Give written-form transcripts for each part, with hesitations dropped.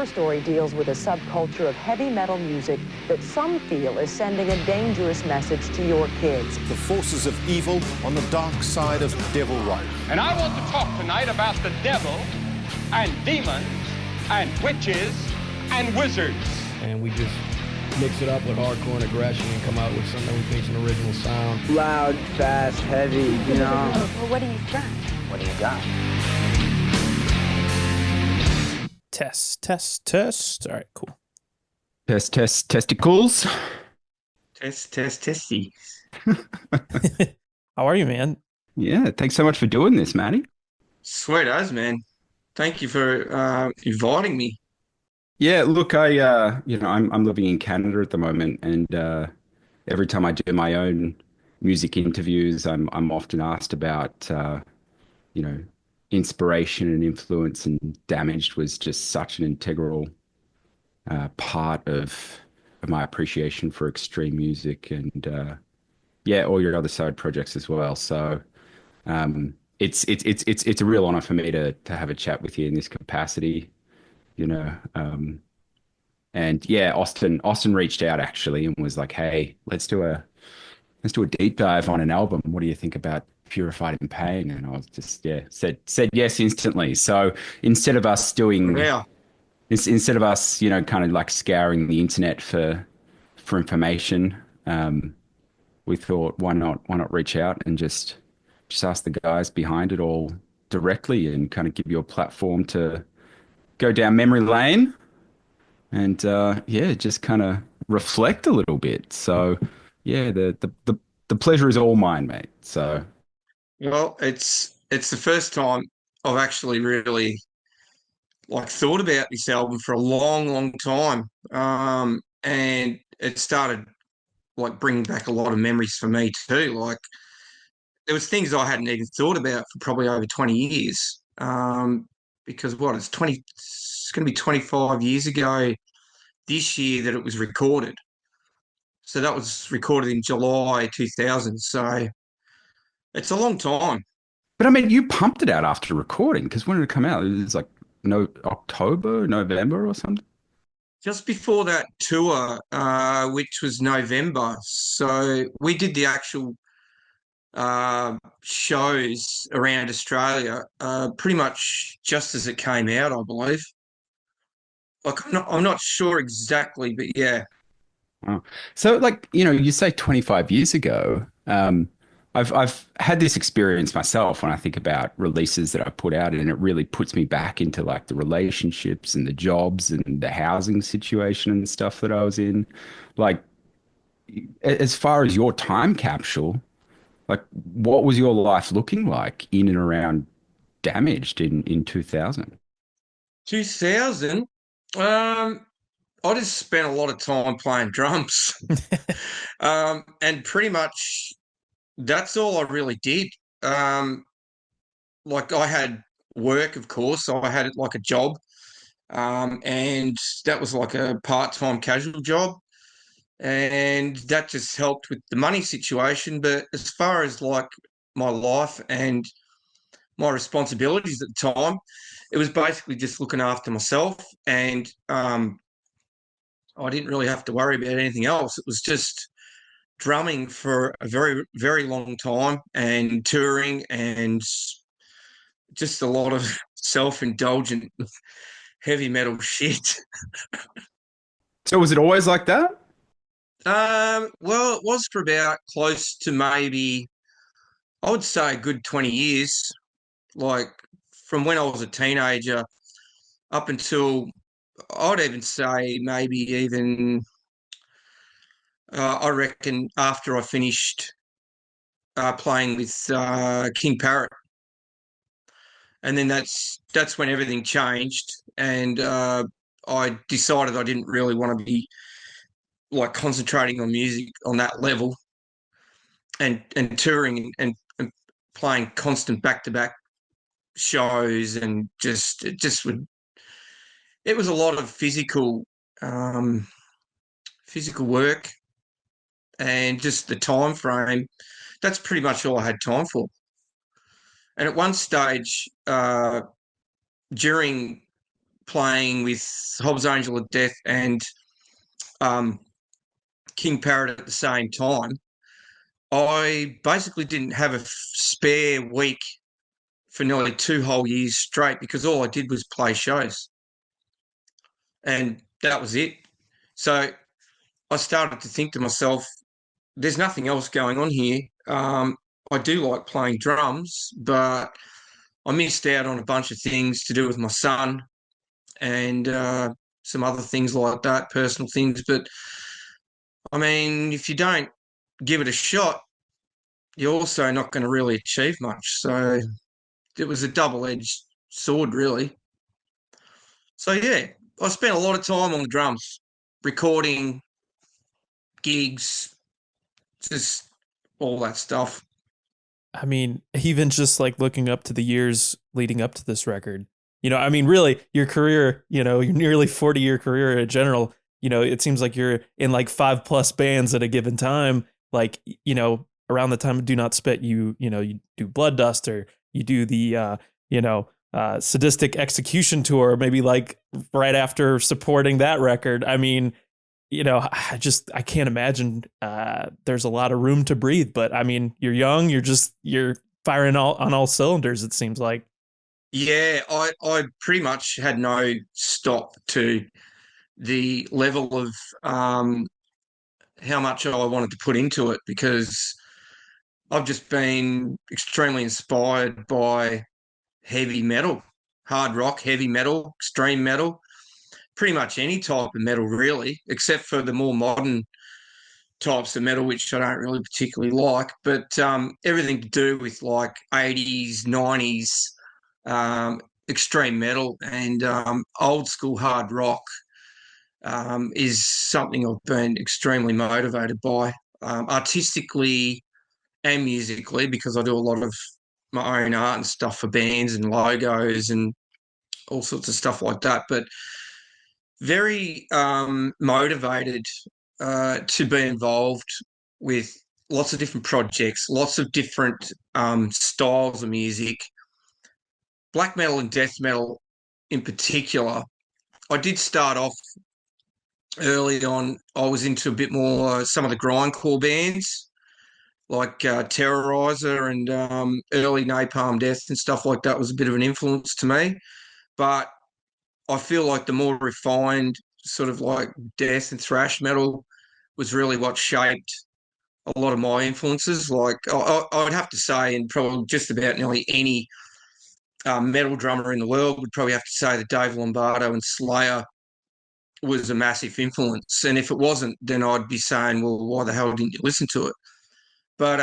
Her story deals with a subculture of heavy metal music that some feel is sending a dangerous message to your kids. The forces of evil on the dark side of devil right. And I want to talk tonight about the devil and demons and witches and wizards. And we just mix it up with hardcore and aggression and come out with something we think is an original sound. Loud, fast, heavy, you know. Well, what do you got? What do you got? Test. All right, cool. Testicles. Testies. How are you, man? Yeah, thanks so much for doing this, Matty. Sweet as, man. Thank you for inviting me. Yeah, look, I'm living in Canada at the moment, and every time I do my own music interviews, I'm often asked about, inspiration and influence, and Damaged was just such an integral part of my appreciation for extreme music, and all your other side projects as well. So it's a real honor for me to have a chat with you in this capacity, and yeah, Austin reached out actually and was like, hey, let's do a deep dive on an album. What do you think about Purified in Pain? And I was just said yes instantly. So instead of us instead of us kind of like scouring the internet for information, we thought, why not reach out and just ask the guys behind it all directly and kind of give you a platform to go down memory lane and just kind of reflect a little bit. So yeah, the pleasure is all mine, mate. So Well, it's the first time I've actually really thought about this album for a long, long time, and it started bringing back a lot of memories for me too. Like there was things I hadn't even thought about for probably over 20 years, because it's going to be 25 years ago this year that it was recorded. So that was recorded in July 2000. So it's a long time. But I mean, you pumped it out after recording, because when did it come out? It was October, November or something? Just before that tour, which was November. So we did the actual shows around Australia pretty much just as it came out, I believe. I'm not sure exactly, but yeah. Wow. So you say 25 years ago. I've had this experience myself when I think about releases that I put out, and it really puts me back into the relationships and the jobs and the housing situation and stuff that I was in. As far as your time capsule, what was your life looking like in and around Damaged in 2000? 2000? I just spent a lot of time playing drums. And pretty much that's all I really did. I had work, of course. I had a job, and that was a part-time casual job, and that just helped with the money situation. But as far as my life and my responsibilities at the time, it was basically just looking after myself, and I didn't really have to worry about anything else. It was just drumming for a very, very long time and touring and just a lot of self-indulgent heavy metal shit. So was it always like that? Well, it was for about close to maybe, I would say a good 20 years, from when I was a teenager up until, I'd even say maybe even, I reckon after I finished playing with King Parrot. And then that's when everything changed, and I decided I didn't really want to be concentrating on music on that level, and touring and playing constant back-to-back shows, and it was a lot of physical work, and just the time frame. That's pretty much all I had time for. And at one stage, during playing with Hobbs Angel of Death and King Parrot at the same time, I basically didn't have a spare week for nearly 2 whole years straight because all I did was play shows. And that was it. So I started to think to myself, there's nothing else going on here. I do like playing drums, but I missed out on a bunch of things to do with my son and some other things like that, personal things. But I mean, if you don't give it a shot, you're also not going to really achieve much. So it was a double-edged sword, really. So yeah, I spent a lot of time on the drums, recording, gigs, just all that stuff. I mean, even just like looking up to the years leading up to this record, I mean, really your career, your nearly 40-year career in general, it seems like you're in like 5+ bands at a given time. Like, around the time of Do Not Spit, you do Blood Dust, or you do the, Sadistic Execution tour, maybe like right after supporting that record. I mean, I can't imagine there's a lot of room to breathe, but I mean, you're young, you're firing on all cylinders, it seems like. Yeah, I pretty much had no stop to the level of how much I wanted to put into it, because I've just been extremely inspired by heavy metal, hard rock, heavy metal, extreme metal, pretty much any type of metal really, except for the more modern types of metal, which I don't really particularly like. But everything to do with like 80s, 90s extreme metal and old school hard rock is something I've been extremely motivated by, artistically and musically, because I do a lot of my own art and stuff for bands and logos and all sorts of stuff like that. But very motivated to be involved with lots of different projects, lots of different styles of music, black metal and death metal in particular. I did start off early on. I was into a bit more some of the grindcore bands like Terrorizer and early Napalm Death and stuff like that was a bit of an influence to me. But I feel like the more refined sort of like death and thrash metal was really what shaped a lot of my influences. Like I would have to say, and probably just about nearly any metal drummer in the world would probably have to say that Dave Lombardo and Slayer was a massive influence. And if it wasn't, then I'd be saying, well, why the hell didn't you listen to it? But,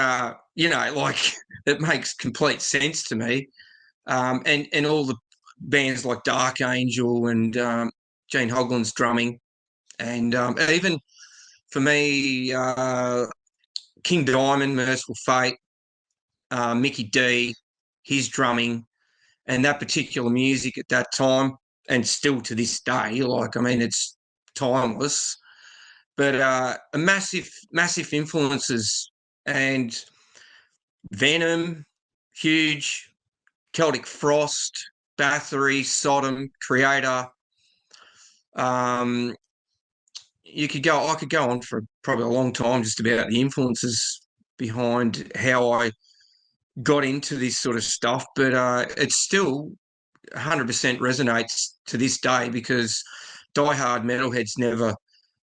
like it makes complete sense to me. And all the bands like Dark Angel and Gene Hoglan's drumming. And even for me, King Diamond, Merciful Fate, Mickey D, his drumming, and that particular music at that time, and still to this day, like, I mean, it's timeless. But massive influences. And Venom, huge, Celtic Frost, Bathory, Sodom, Creator. I could go on for probably a long time just about the influences behind how I got into this sort of stuff, but it still 100% resonates to this day, because diehard metalheads never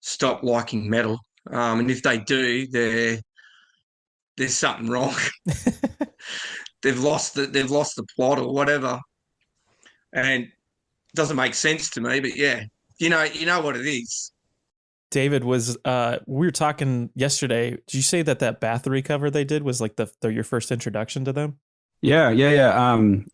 stop liking metal, and if they do, there's something wrong. They've lost the plot or whatever, and it doesn't make sense to me. But yeah, you know what it is. David, was we were talking yesterday. Did you say that Bathory cover they did was like your first introduction to them? Yeah.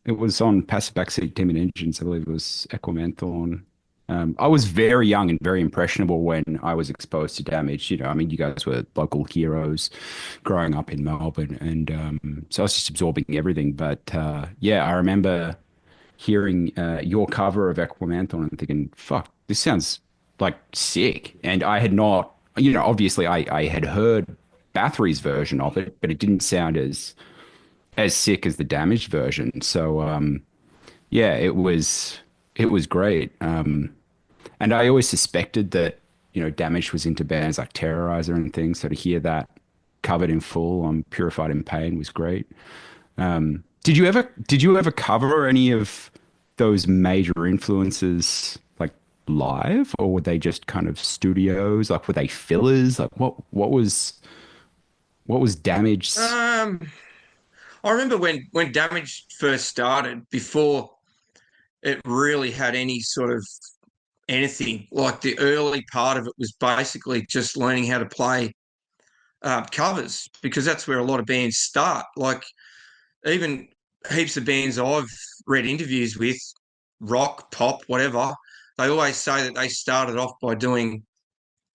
It was on Passive Backseat Demon Engines. I believe it was Equimanthorn. I was very young and very impressionable when I was exposed to Damage. I mean, you guys were local heroes growing up in Melbourne, and so I was just absorbing everything. But I remember hearing your cover of Equimanthorn and thinking, "Fuck, this sounds like sick." And I had not, obviously I had heard Bathory's version of it, but it didn't sound as sick as the Damaged version. So it was great. And I always suspected that, Damage was into bands like Terrorizer and things. So to hear that covered in full on Purified in Pain was great. Did you ever cover any of those major influences like live, or were they just kind of studios? Like, were they fillers? Like, what was Damage's? I remember when Damage first started, before it really had any sort of anything. Like the early part of it was basically just learning how to play covers, because that's where a lot of bands start. Like even heaps of bands I've read interviews with, rock, pop, whatever, they always say that they started off by doing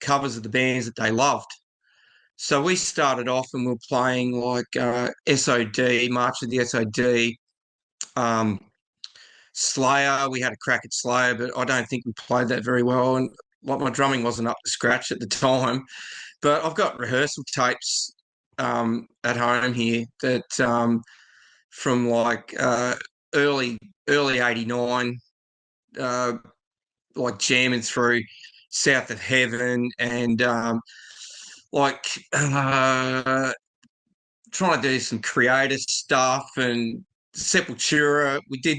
covers of the bands that they loved. So we started off and we were playing like SOD, March of the SOD, um, Slayer. We had a crack at Slayer, but I don't think we played that very well. And like my drumming wasn't up to scratch at the time. But I've got rehearsal tapes at home here that from like early '89, like jamming through South of Heaven and like trying to do some creative stuff and Sepultura. We did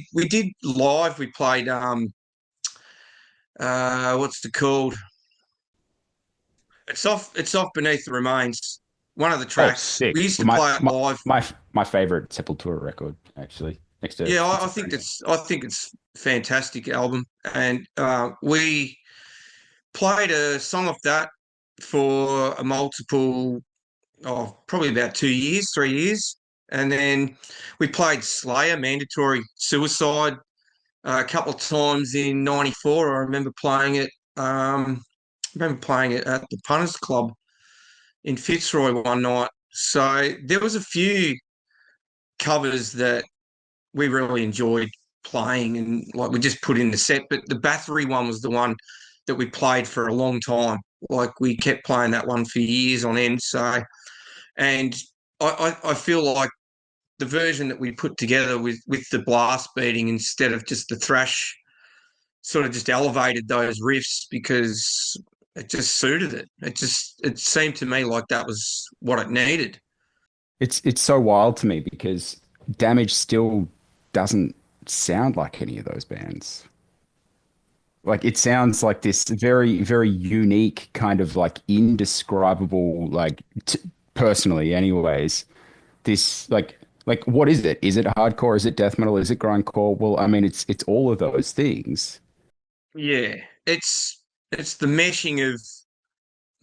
live. We played what's it called? It's off beneath the remains. One of the Oh, tracks sick! we used to My play it my live. my favorite Sepultura record, actually, next to Yeah, I think Schizophrenia. it's a fantastic album, and we played a song off that for a multiple, probably about 2 years, 3 years, and then we played Slayer, Mandatory Suicide, a couple of times in '94. I remember playing it. At the Punters Club in Fitzroy one night. So there was a few covers that we really enjoyed playing, and like we just put in the set. But the Bathory one was the one that we played for a long time. Like we kept playing that one for years on end. So, and I feel like the version that we put together with the blast beating instead of just the thrash sort of just elevated those riffs, because it just suited it. It seemed to me like that was what it needed. It's so wild to me because Damage still doesn't sound like any of those bands. Like it sounds like this very, very unique kind of like indescribable, like personally, anyways. This like what is it? Is it hardcore? Is it death metal? Is it grindcore? Well, I mean, it's all of those things. Yeah, it's the meshing of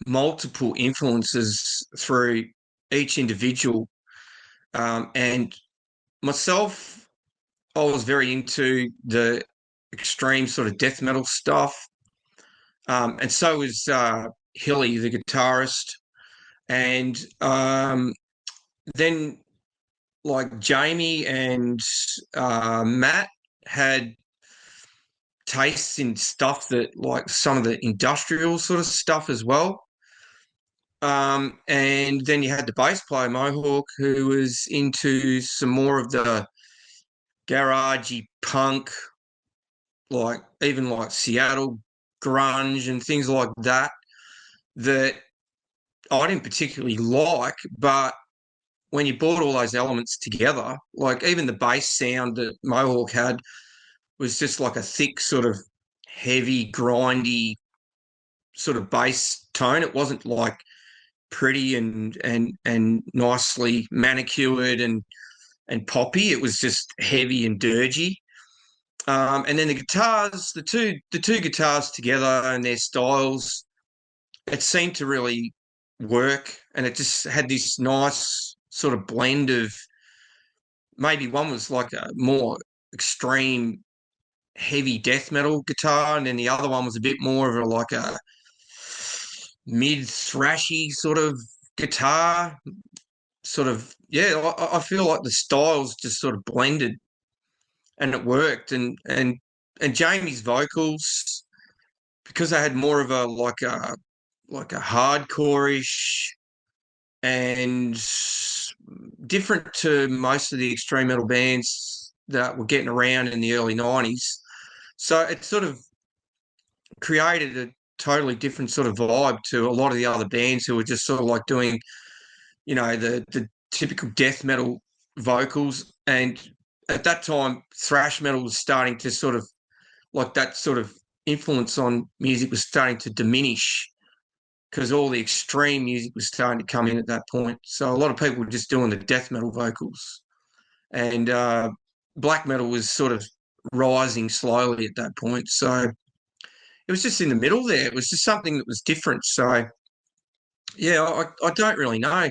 multiple influences through each individual. And myself, I was very into the extreme sort of death metal stuff. And so was Hilly, the guitarist. And then like Jamie and Matt had tastes in stuff that like some of the industrial sort of stuff as well. And then you had the bass player Mohawk, who was into some more of the garagey punk, like even like Seattle grunge and things like that, that I didn't particularly like. But when you brought all those elements together, like even the bass sound that Mohawk had was just like a thick, sort of heavy, grindy sort of bass tone. It wasn't like pretty and nicely manicured and poppy. It was just heavy and dirgy. And then the guitars, the two guitars together and their styles, it seemed to really work, and it just had this nice sort of blend of, maybe one was like a more extreme heavy death metal guitar, and then the other one was a bit more of a like a mid thrashy sort of guitar. Sort of, yeah. I feel like the styles just sort of blended, and it worked. And Jamie's vocals, because they had more of a like a hardcore-ish and different to most of the extreme metal bands that were getting around in the early '90s. So it sort of created a totally different sort of vibe to a lot of the other bands who were just sort of like doing, the typical death metal vocals. And at that time, thrash metal was starting to sort of like that sort of influence on music was starting to diminish because all the extreme music was starting to come in at that point. So a lot of people were just doing the death metal vocals, and black metal was sort of rising slowly at that point. So it was just in the middle there. It was just something that was different. So yeah, I don't really know.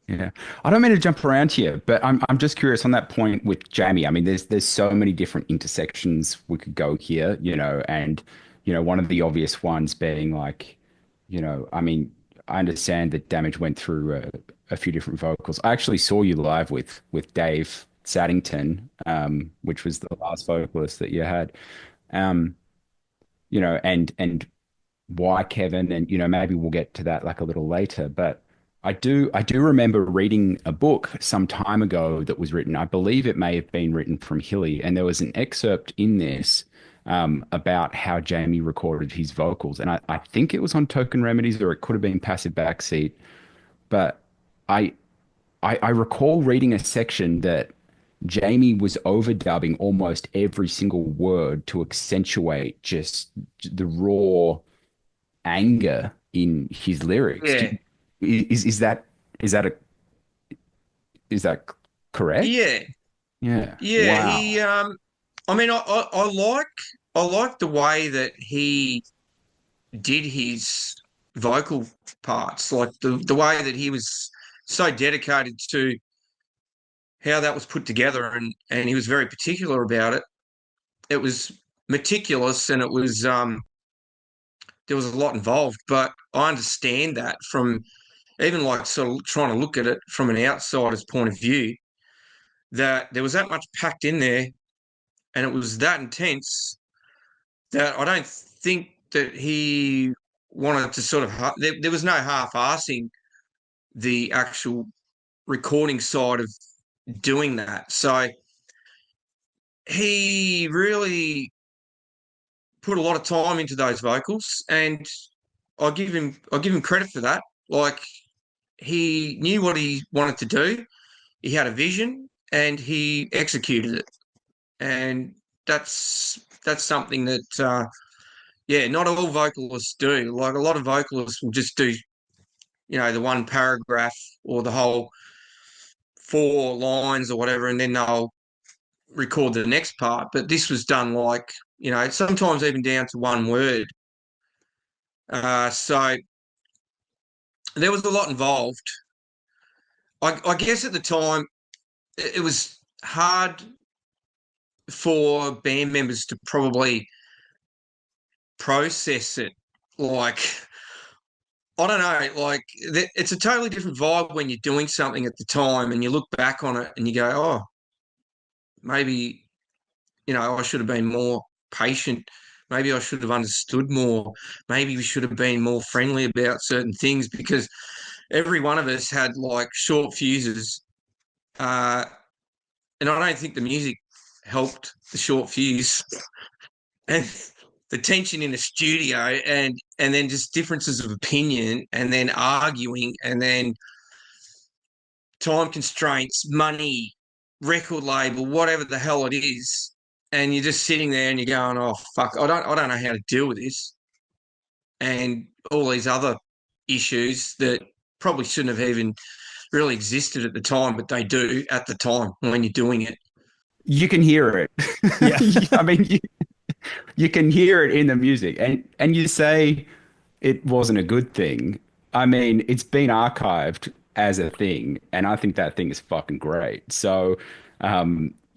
Yeah. I don't mean to jump around here, but I'm just curious on that point with Jamie. I mean, there's so many different intersections we could go here, and one of the obvious ones being like, I mean, I understand that Damage went through a few different vocals. I actually saw you live with Dave Saddington, which was the last vocalist that you had. Um, and why Kevin, and maybe we'll get to that like a little later, but I do remember reading a book some time ago that was written. I believe it may have been written from Hilly, and there was an excerpt in this about how Jamie recorded his vocals, and I think it was on Token Remedies, or it could have been Passive Backseat, but I I recall reading a section that Jamie was overdubbing almost every single word to accentuate just the raw anger in his lyrics. Yeah. Is that is that correct? Yeah. Yeah. Yeah. Wow. I mean, I like the way that he did his vocal parts, like the way that he was so dedicated to how that was put together, and he was very particular about it. It was meticulous, and it was there was a lot involved, but I understand that from even like sort of trying to look at it from an outsider's point of view, that there was that much packed in there, and it was that intense that I don't think that he wanted to sort of there was no half-assing the actual recording side of doing that. So he really put a lot of time into those vocals, and I give him credit for that. Like, he knew what he wanted to do. He had a vision and he executed it. And that's something that yeah, not all vocalists do. Like, a lot of vocalists will just do, the one paragraph or the whole 4 lines or whatever, and then they'll record the next part. But this was done like, sometimes even down to one word. So there was a lot involved. I guess at the time it was hard for band members to probably process it. Like, I don't know, like, it's a totally different vibe when you're doing something at the time and you look back on it and you go, oh, maybe, I should have been more patient. Maybe I should have understood more. Maybe we should have been more friendly about certain things, because every one of us had like short fuses. And I don't think the music helped the short fuse. And the tension in the studio, and then just differences of opinion, and then arguing, and then time constraints, money, record label, whatever the hell it is, and you're just sitting there and you're going, oh fuck, I don't know how to deal with this, and all these other issues that probably shouldn't have even really existed at the time, but they do at the time when you're doing it. You can hear it. Yeah. I mean, you can hear it in the music, and you say it wasn't a good thing. I mean, it's been archived as a thing, and I think that thing is fucking great. So,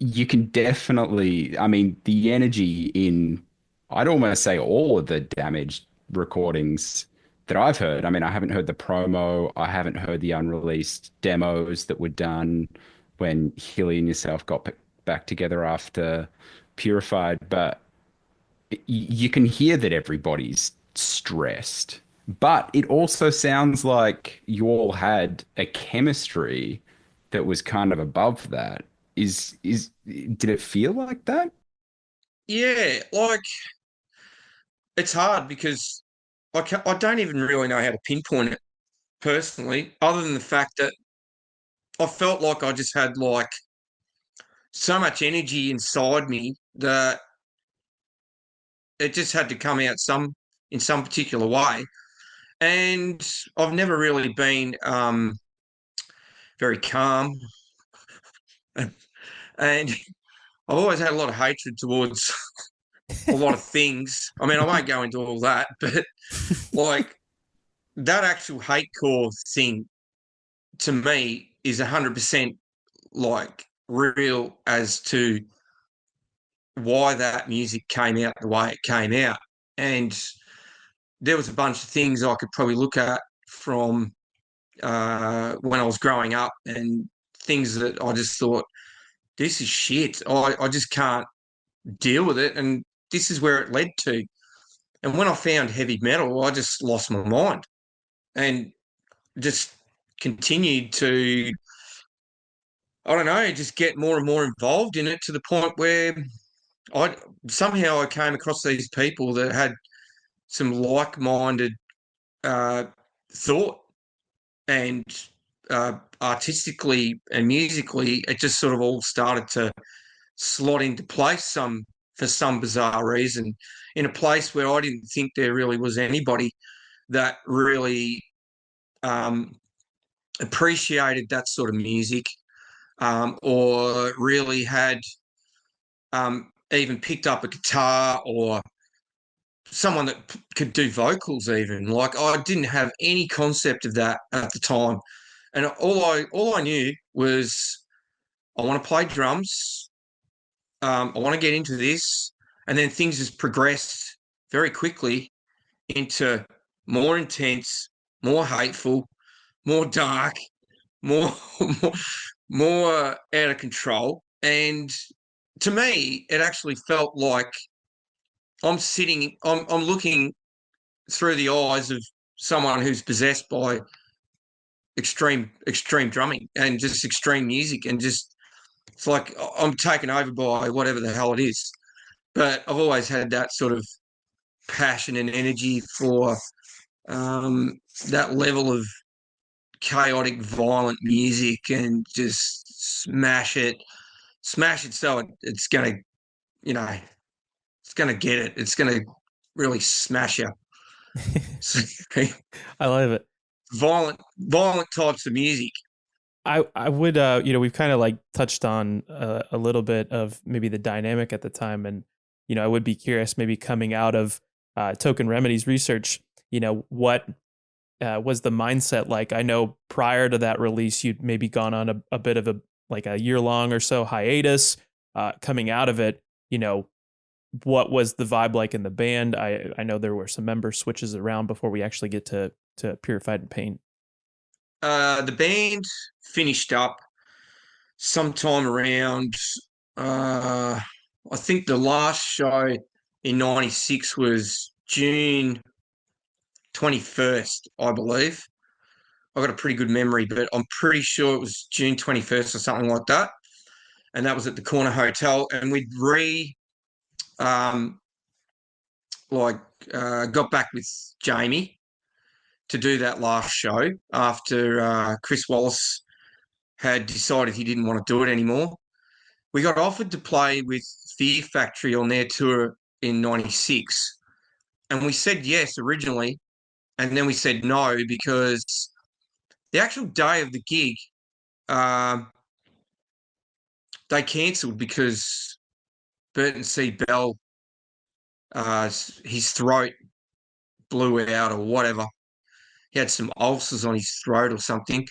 you can definitely, I mean, the energy in, I'd almost say all of the Damaged recordings that I've heard. I mean, I haven't heard the promo, I haven't heard the unreleased demos that were done when Hilly and yourself got back together after Purified, but you can hear that everybody's stressed, but it also sounds like you all had a chemistry that was kind of above that. Did it feel like that? yeah, like it's hard because I don't even really know how to pinpoint it personally, other than the fact that I felt like I just had like so much energy inside me that it just had to come out in some particular way. And I've never really been very calm, and I've always had a lot of hatred towards a lot of things. I mean, I won't go into all that, but like that actual hate core thing to me is 100% like real as to why that music came out the way it came out. And there was a bunch of things I could probably look at from when I was growing up and things that I just thought, this is shit. I just can't deal with it. And this is where it led to. And when I found heavy metal, I just lost my mind and just continued to, I don't know, just get more and more involved in it to the point where I somehow I came across these people that had some like-minded uh, thought, and artistically and musically, it just sort of all started to slot into place for some bizarre reason, in a place where I didn't think there really was anybody that really um, appreciated that sort of music, or really had even picked up a guitar, or someone that could do vocals even. Like, I didn't have any concept of that at the time. And all I knew was I want to play drums. I want to get into this. And then things just progressed very quickly into more intense, more hateful, more dark, more more, more out of control. And to me, it actually felt like I'm looking through the eyes of someone who's possessed by extreme drumming and just extreme music, and just it's like I'm taken over by whatever the hell it is. But I've always had that sort of passion and energy for that level of chaotic, violent music, and just smash it so it's gonna, you know, it's gonna get it. It's gonna really smash you. I love it. Violent types of music. I would we've kind of like touched on a little bit of maybe the dynamic at the time, and I would be curious, maybe coming out of Token Remedies research, what was the mindset like? I know prior to that release, you'd maybe gone on a bit of a year long or so hiatus. Coming out of it, what was the vibe like in the band? I know there were some member switches around before we actually get to Purified and Pain. The band finished up sometime around, I think the last show in 96 was June 21st, I believe. I've got a pretty good memory, but I'm pretty sure it was June 21st or something like that. And that was at the Corner Hotel. And we'd got back with Jamie to do that last show after Chris Wallace had decided he didn't want to do it anymore. We got offered to play with Fear Factory on their tour in 96. And we said yes originally. And then we said no because the actual day of the gig, they cancelled because Burton C. Bell, his throat blew out or whatever. He had some ulcers on his throat or something.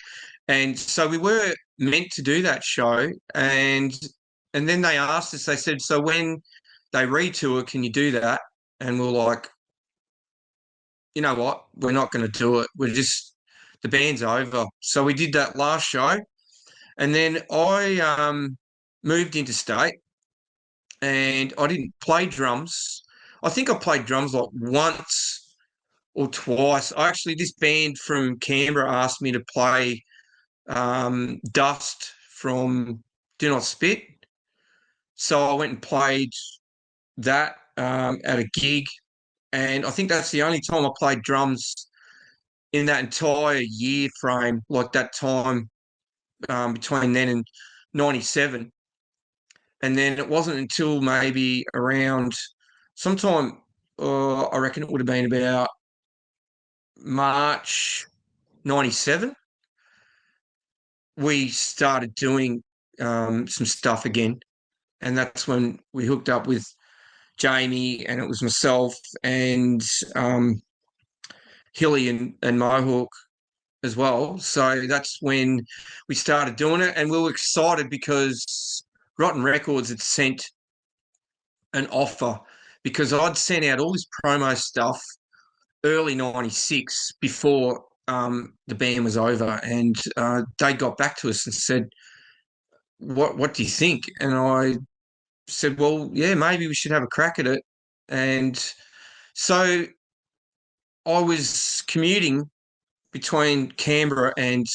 And so we were meant to do that show. And then they asked us, they said, so when they retour, can you do that? And we're like, you know what? We're not going to do it. The band's over. So we did that last show. And then I moved interstate and I didn't play drums. I think I played drums like once or twice. This band from Canberra asked me to play Dust from Do Not Spit. So I went and played that at a gig, and I think that's the only time I played drums in that entire year frame, like that time between then and 97. And then it wasn't until maybe around sometime, I reckon it would have been about March 97, we started doing some stuff again. And that's when we hooked up with Jamie, and it was myself and Hilly and Mohawk as well. So that's when we started doing it, and we were excited because Rotten Records had sent an offer, because I'd sent out all this promo stuff early 96 before the band was over, and they got back to us and said, what do you think? And I said, well, yeah, maybe we should have a crack at it. And so I was commuting between Canberra and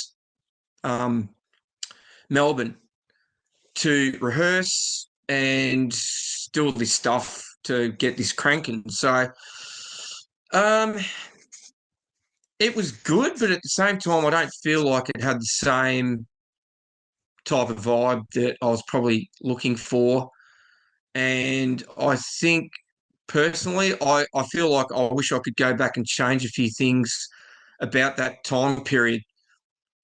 Melbourne to rehearse and do all this stuff to get this cranking. So it was good, but at the same time, I don't feel like it had the same type of vibe that I was probably looking for. And I think personally, I feel like I wish I could go back and change a few things about that time period,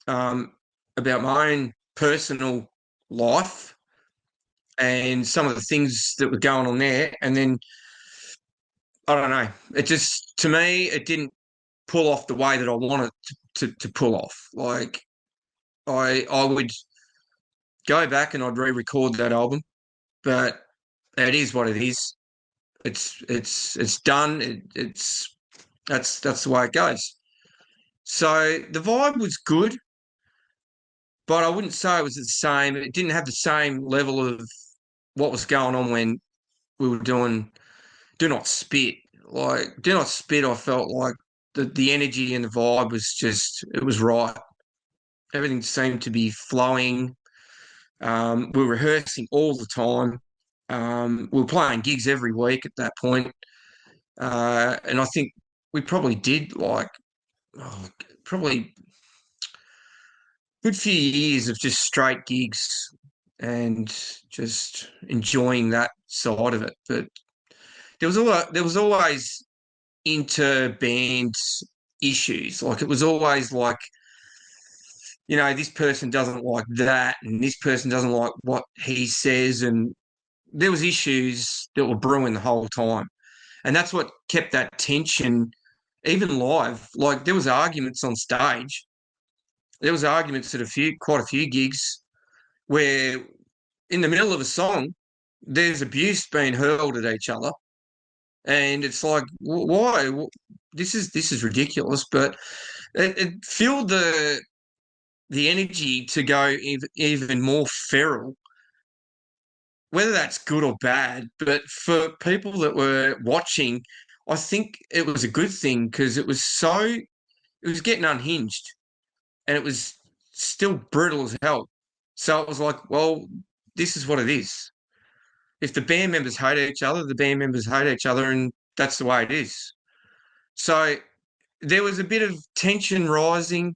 about my own personal life and some of the things that were going on there. And then, I don't know, it just, to me, it didn't pull off the way that I wanted to pull off. Like, I would go back and I'd re-record that album, but it is what it is. It's done. That's the way it goes. So the vibe was good, but I wouldn't say it was the same. It didn't have the same level of what was going on when we were doing Do Not Spit. Like, Do Not Spit, I felt like the energy and the vibe was just, it was right. Everything seemed to be flowing. We were rehearsing all the time. We were playing gigs every week at that point. And I think we probably did probably a good few years of just straight gigs and just enjoying that side of it. But there was always inter-band issues. Like, it was always like, this person doesn't like that, and this person doesn't like what he says, and there was issues that were brewing the whole time. And that's what kept that tension, even live. Like, there was arguments on stage. There was arguments at quite a few gigs where in the middle of a song, there's abuse being hurled at each other. And it's like, why? This is ridiculous. But it fueled the energy to go even more feral, whether that's good or bad. But for people that were watching, I think it was a good thing, because it was getting unhinged, and it was still brutal as hell. So it was like, well, this is what it is. If the band members hate each other, the band members hate each other, and that's the way it is. So there was a bit of tension rising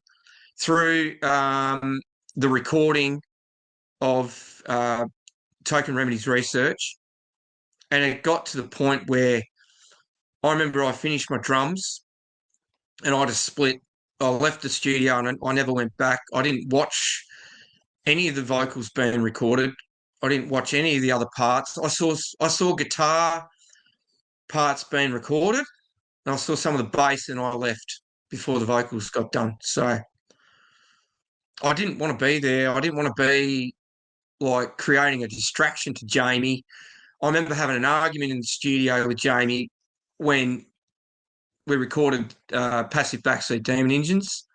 through the recording of Token Remedies research, and it got to the point where I remember I finished my drums and I just split. I left the studio and I never went back. I didn't watch any of the vocals being recorded. I didn't watch any of the other parts. I saw guitar parts being recorded, and I saw some of the bass, and I left before the vocals got done. So I didn't want to be there. I didn't want to be like creating a distraction to Jamie. I remember having an argument in the studio with Jamie when we recorded Passive Backseat Demon Engines,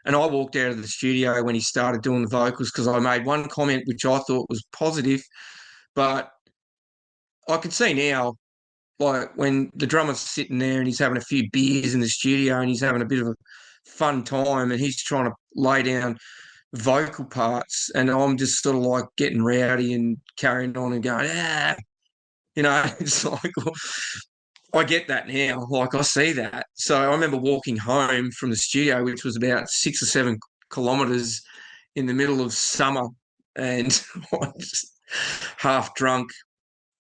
and I walked out of the studio when he started doing the vocals, because I made one comment which I thought was positive, but I could see now, like, when the drummer's sitting there and he's having a few beers in the studio and he's having a bit of a fun time and he's trying to lay down vocal parts, and I'm just sort of like getting rowdy and carrying on and going, It's like, well, I get that now. Like, I see that. So I remember walking home from the studio, which was about 6 or 7 kilometers in the middle of summer, and I just half drunk,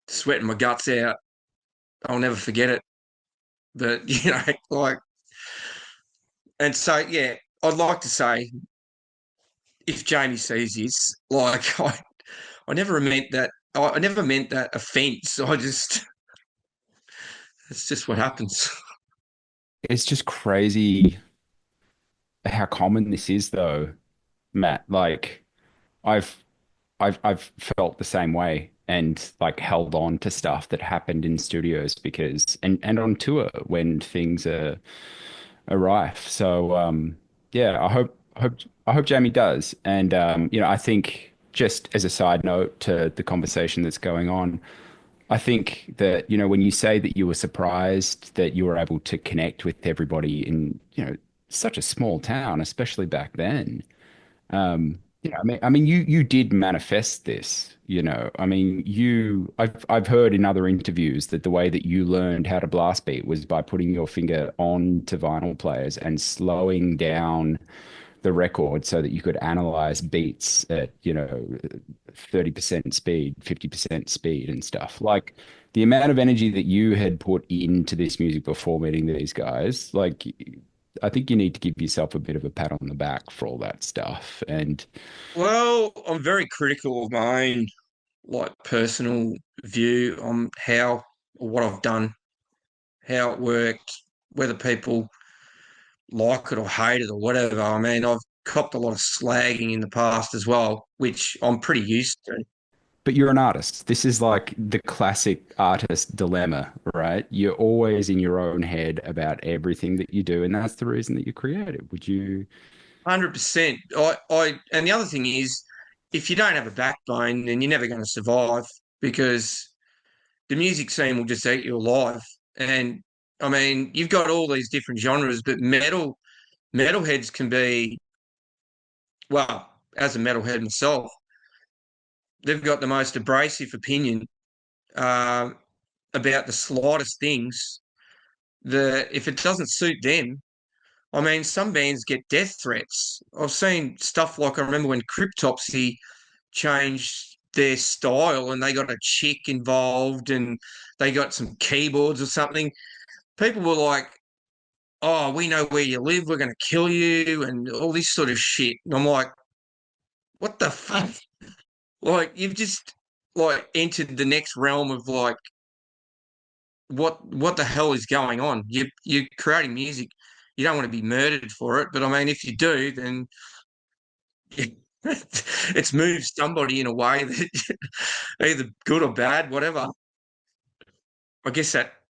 sweating my guts out. I'll never forget it. But, like, and so, yeah, I'd like to say, if Jamie sees this, like, I never meant that. I never meant that offence. It's just what happens. It's just crazy how common this is, though, Matt. Like, I've I've felt the same way and like held on to stuff that happened in studios because and on tour when things are rife. So yeah, I hope Jamie does. And I think just as a side note to the conversation that's going on, I think that, when you say that you were surprised that you were able to connect with everybody in, such a small town, especially back then. You did manifest this, I mean, I've heard in other interviews that the way that you learned how to blast beat was by putting your finger onto vinyl players and slowing down the record so that you could analyze beats at, 30% speed, 50% speed and stuff. Like the amount of energy that you had put into this music before meeting these guys, like I think you need to give yourself a bit of a pat on the back for all that stuff. And Well, I'm very critical of my own, like, personal view on how or what I've done, how it worked, whether people like it or hate it or whatever. I mean, I've copped a lot of slagging in the past as well, which I'm pretty used to. but you're an artist. This is like the classic artist dilemma, right? You're always in your own head about everything that you do, and that's the reason that you're creative. Would you? 100%. And the other thing is, if you don't have a backbone, then you're never going to survive because the music scene will just eat you alive. And I mean, you've got all these different genres, but metalheads can be, well, as a metalhead myself, they've got the most abrasive opinion uh, about the slightest things. That if it doesn't suit them, I mean, some bands get death threats. I've seen stuff like, I remember when Cryptopsy changed their style and they got a chick involved and they got some keyboards or something. People were like, "Oh, we know where you live. We're going to kill you," and all this sort of shit. And I'm like, "What the fuck?" Like, you've just like entered the next realm of like, what the hell is going on? You're creating music. You don't want to be murdered for it, but I mean, if you do, then it's moved somebody in a way that either good or bad, whatever. I guess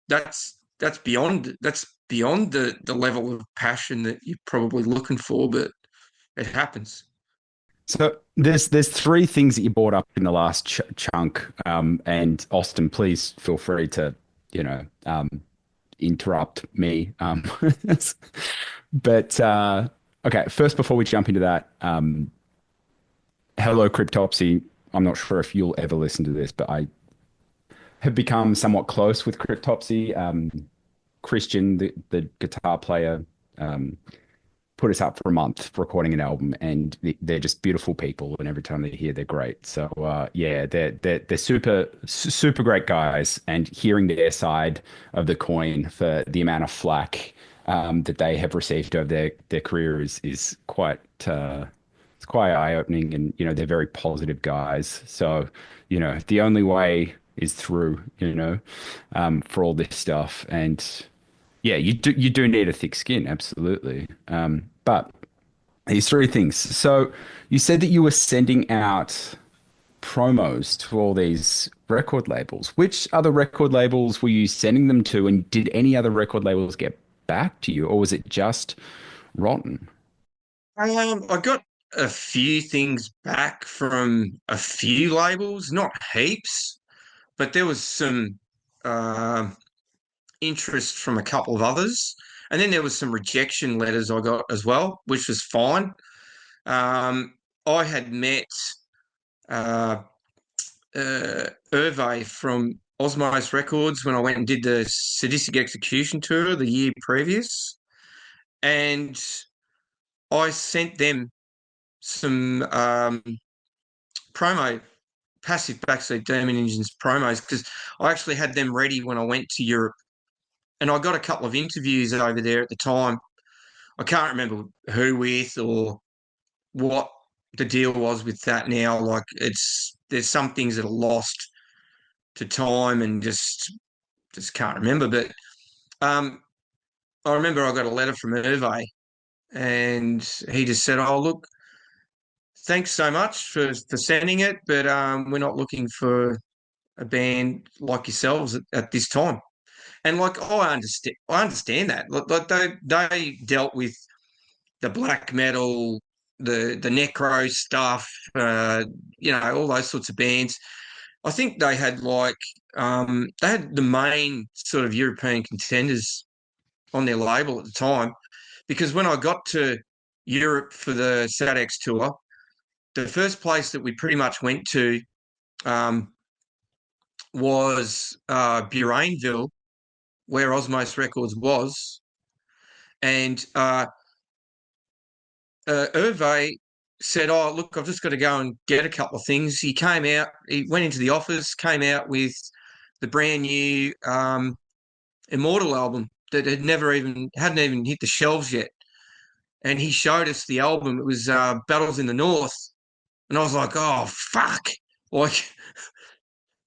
that's beyond the level of passion that you're probably looking for, but it happens. So there's three things that you brought up in the last chunk, and Austin, please feel free to interrupt me. But okay, first before we jump into that, hello Cryptopsy. I'm not sure if you'll ever listen to this, but I have become somewhat close with Cryptopsy. Christian, the guitar player, put us up for a month recording an album, and they're just beautiful people. And every time they're here, they're great. So yeah, they're super great guys. And hearing their side of the coin for the amount of flack that they have received over their career is quite it's quite eye opening. And they're very positive guys. So the only way is through for all this stuff. And yeah, you do need a thick skin, absolutely. But these three things. So you said that you were sending out promos to all these record labels. Which other record labels were you sending them to, and did any other record labels get back to you, or was it just Rotten? I got a few things back from a few labels, not heaps, but there was some interest from a couple of others. And then there was some rejection letters I got as well, which was fine. I had met Hervé from Osmose Records when I went and did the Sadistic Execution tour the year previous, and I sent them some promo, passive backseat Demon Engines promos, because I actually had them ready when I went to Europe, and I got a couple of interviews over there at the time. I can't remember who with or what the deal was with that now. Like, there's some things that are lost to time and just can't remember. But I remember I got a letter from Hervé, and he just said, "Oh, look, thanks so much for sending it, but we're not looking for a band like yourselves at this time." And like, I understand that. Like they dealt with the black metal, the necro stuff, all those sorts of bands. I think they had they had the main sort of European contenders on their label at the time, because when I got to Europe for the SADX tour, the first place that we pretty much went to was Burainville, where Osmose Records was, and Hervé said, "Oh, look, I've just got to go and get a couple of things." He came out, he went into the office, came out with the brand new Immortal album that hadn't even hit the shelves yet. And he showed us the album. It was Battles in the North. And I was like, "Oh, fuck." Like,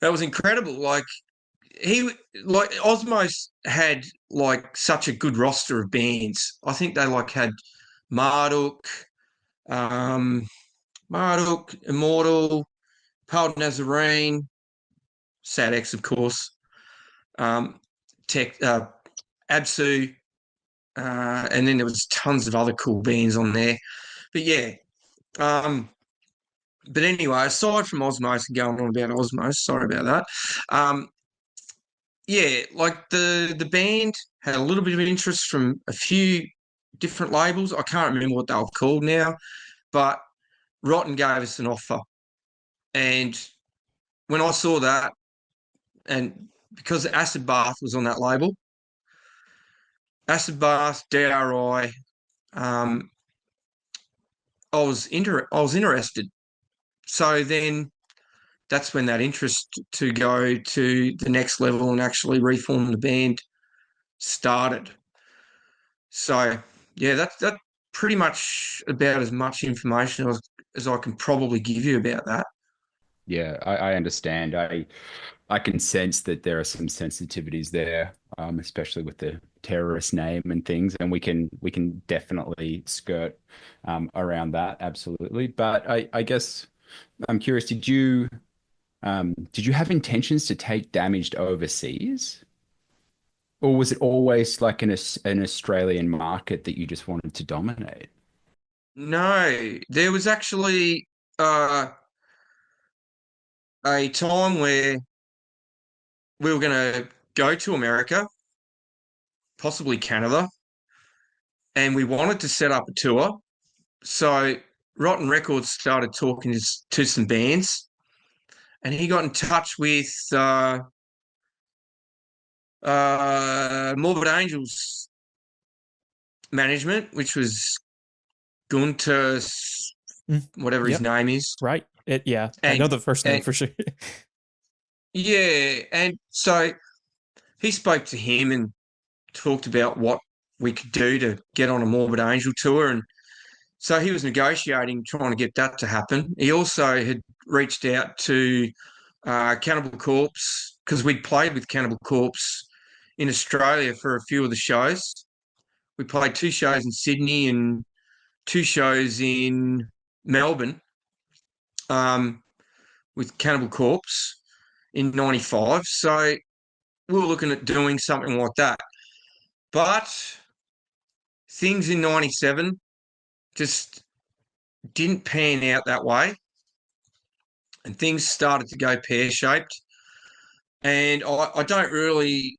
that was incredible. Like, Osmose had like such a good roster of bands. I think they had Marduk, Immortal, Pale Nazarene, SADX, of course, Absu, and then there was tons of other cool bands on there. But yeah, but anyway, aside from Osmose and going on about Osmose, sorry about that. Yeah, like the band had a little bit of interest from a few different labels. I can't remember what they were called now, but Rotten gave us an offer. And when I saw that, and because Acid Bath was on that label, Acid Bath, DRI, I was interested. So then that's when that interest to go to the next level and actually reform the band started. So yeah, that's pretty much about as much information as I can probably give you about that. Yeah, I understand. I can sense that there are some sensitivities there, especially with the terrorist name and things, and we can definitely skirt around that, absolutely. But I guess I'm curious, did you have intentions to take Damaged overseas? Or was it always like an Australian market that you just wanted to dominate? No, there was actually a time where we were going to go to America, possibly Canada, and we wanted to set up a tour. So Rotten Records started talking to some bands, and he got in touch with Morbid Angels management, which was Gunter, whatever his name is. Right. I know the first name for sure. Yeah, and so he spoke to him and talked about what we could do to get on a Morbid Angel tour, and so he was negotiating, trying to get that to happen. He also had reached out to Cannibal Corpse, because we'd played with Cannibal Corpse in Australia for a few of the shows. We played 2 shows in Sydney and 2 shows in Melbourne with Cannibal Corpse in 95. So we were looking at doing something like that. But things in 97 just didn't pan out that way. And things started to go pear-shaped. And I don't really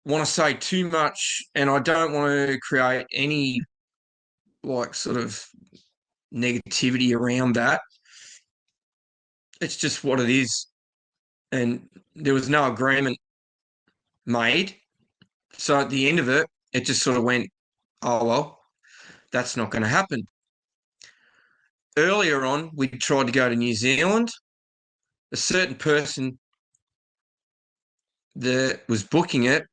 want to say too much, and I don't want to create any sort of negativity around that. It's just what it is. and there was no agreement made. So at the end of it, it just sort of went, oh, well, that's not going to happen. Earlier on, we tried to go to New Zealand. A certain person that was booking it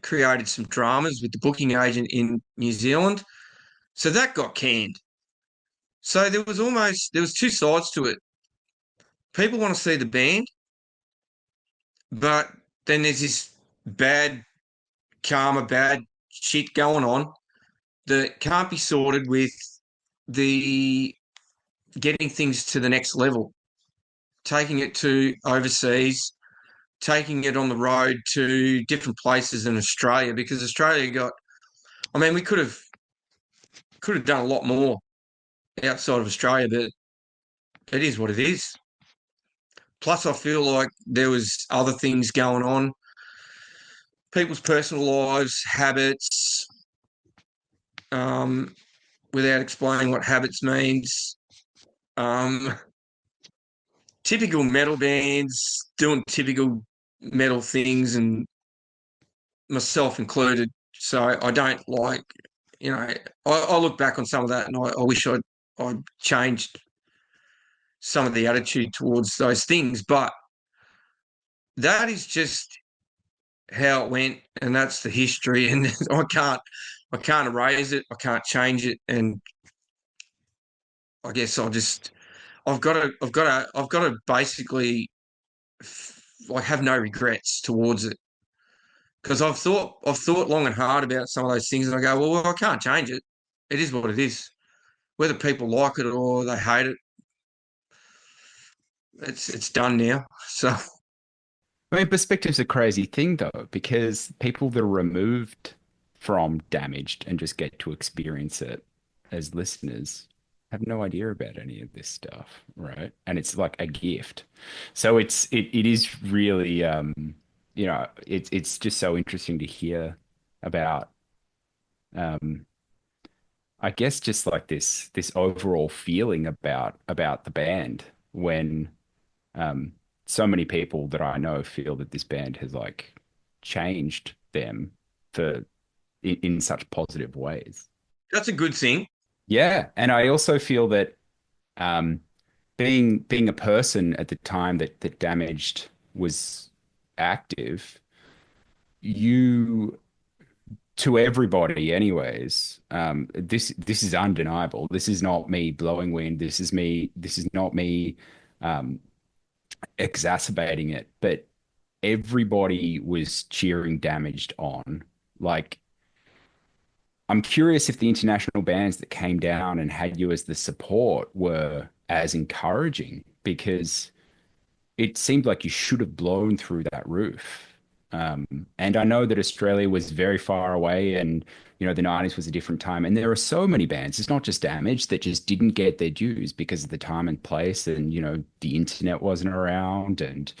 created some dramas with the booking agent in New Zealand. So that got canned. So there was two sides to it. People want to see the band, but then there's this bad karma, bad shit going on that can't be sorted with the getting things to the next level, taking it to overseas, taking it on the road to different places in Australia, because Australia we could have done a lot more outside of Australia, but it is what it is. Plus, I feel like there was other things going on, people's personal lives, habits, without explaining what habits means. Typical metal bands doing typical metal things, and myself included. So I don't like, I look back on some of that and I wish I'd changed some of the attitude towards those things. But that is just how it went, and that's the history, and I can't erase it, I can't change it, and I guess I've got to basically have no regrets towards it, because I've thought long and hard about some of those things, and I go, well, I can't change it. It is what it is. Whether people like it or they hate it, it's done now. So I mean, perspective's a crazy thing though, because people that are removed from Damaged and just get to experience it as listeners have no idea about any of this stuff, right? And it's like a gift. So it is really it's just so interesting to hear about I guess just like this overall feeling about the band when so many people that I know feel that this band has like changed them for in such positive ways. that's a good thing. Yeah, and I also feel that being a person at the time that Damaged was active, you to everybody anyways, this is undeniable. This is not me blowing wind. This is not me exacerbating it, but everybody was cheering Damaged on. Like, I'm curious if the international bands that came down and had you as the support were as encouraging, because it seemed like you should have blown through that roof. And I know that Australia was very far away, and the 90s was a different time. And there are so many bands, it's not just Damaged, that just didn't get their dues because of the time and place, and the internet wasn't around, and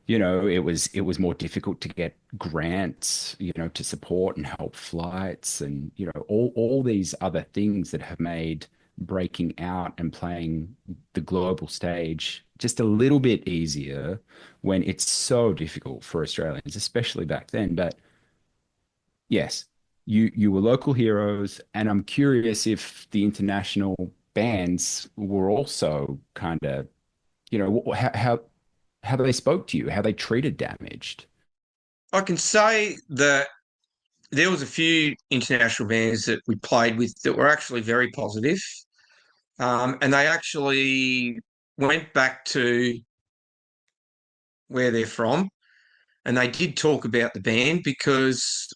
it was more difficult to get grants, to support and help flights, and all these other things that have made breaking out and playing the global stage just a little bit easier when it's so difficult for Australians, especially back then. But yes, you were local heroes, and I'm curious if the international bands were also kind of, how they spoke to you, how they treated Damaged. I can say that there was a few international bands that we played with that were actually very positive. And they actually went back to where they're from, and they did talk about the band, because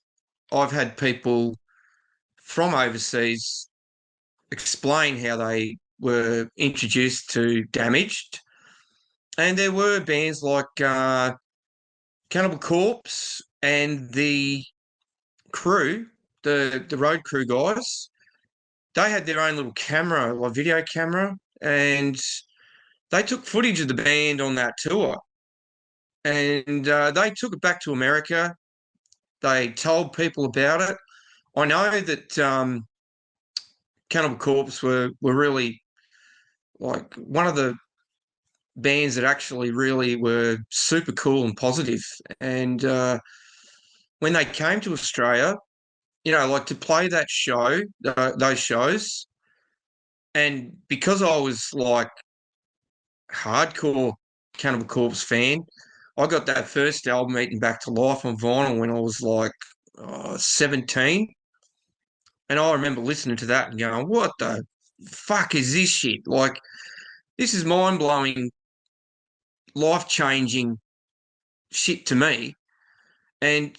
I've had people from overseas explain how they were introduced to Damaged. And there were bands like Cannibal Corpse and the crew, the road crew guys. They had their own little camera, like video camera, and they took footage of the band on that tour. And they took it back to America. They told people about it. I know that Cannibal Corpse were really like one of the bands that actually really were super cool and positive. And when they came to Australia, like to play that show, those shows, and because I was like hardcore Cannibal Corpse fan, I got that first album, Eaten Back to Life, on vinyl when I was like 17. And I remember listening to that and going, what the fuck is this shit? Like, this is mind blowing, life changing shit to me. And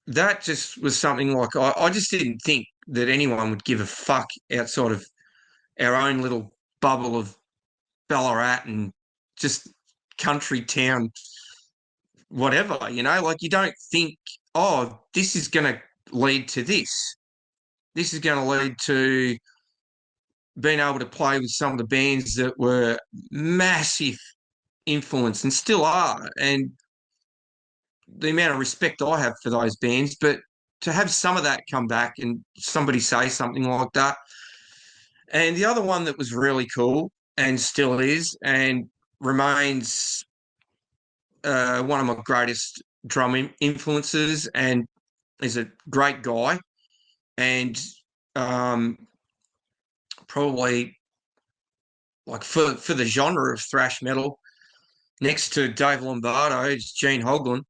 that just was something like I just didn't think that anyone would give a fuck outside of our own little bubble of Ballarat and just country town, whatever, like you don't think, oh, this is going to lead to this. This is going to lead to being able to play with some of the bands that were massive influence and still are. And the amount of respect I have for those bands, but to have some of that come back and somebody say something like that. And the other one that was really cool and still is and remains one of my greatest drum influences and is a great guy and probably like for the genre of thrash metal next to Dave Lombardo, it's Gene Hoglan.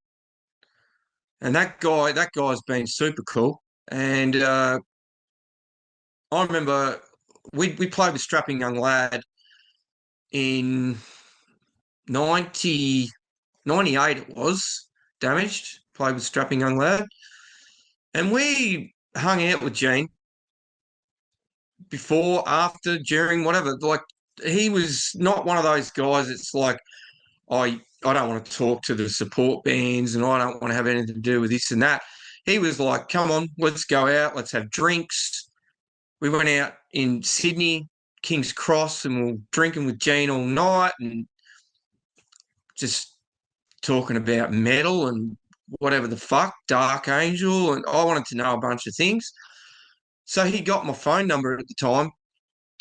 And that guy's been super cool. And I remember we played with Strapping Young Lad in 98 it was, Damaged, played with Strapping Young Lad. And we hung out with Gene before, after, during, whatever. Like, he was not one of those guys that's like, I don't want to talk to the support bands and I don't want to have anything to do with this and that. He was like, come on, let's go out, let's have drinks. We went out in Sydney, King's Cross, and we were drinking with Gene all night and just talking about metal and whatever the fuck, Dark Angel, and I wanted to know a bunch of things. So he got my phone number at the time,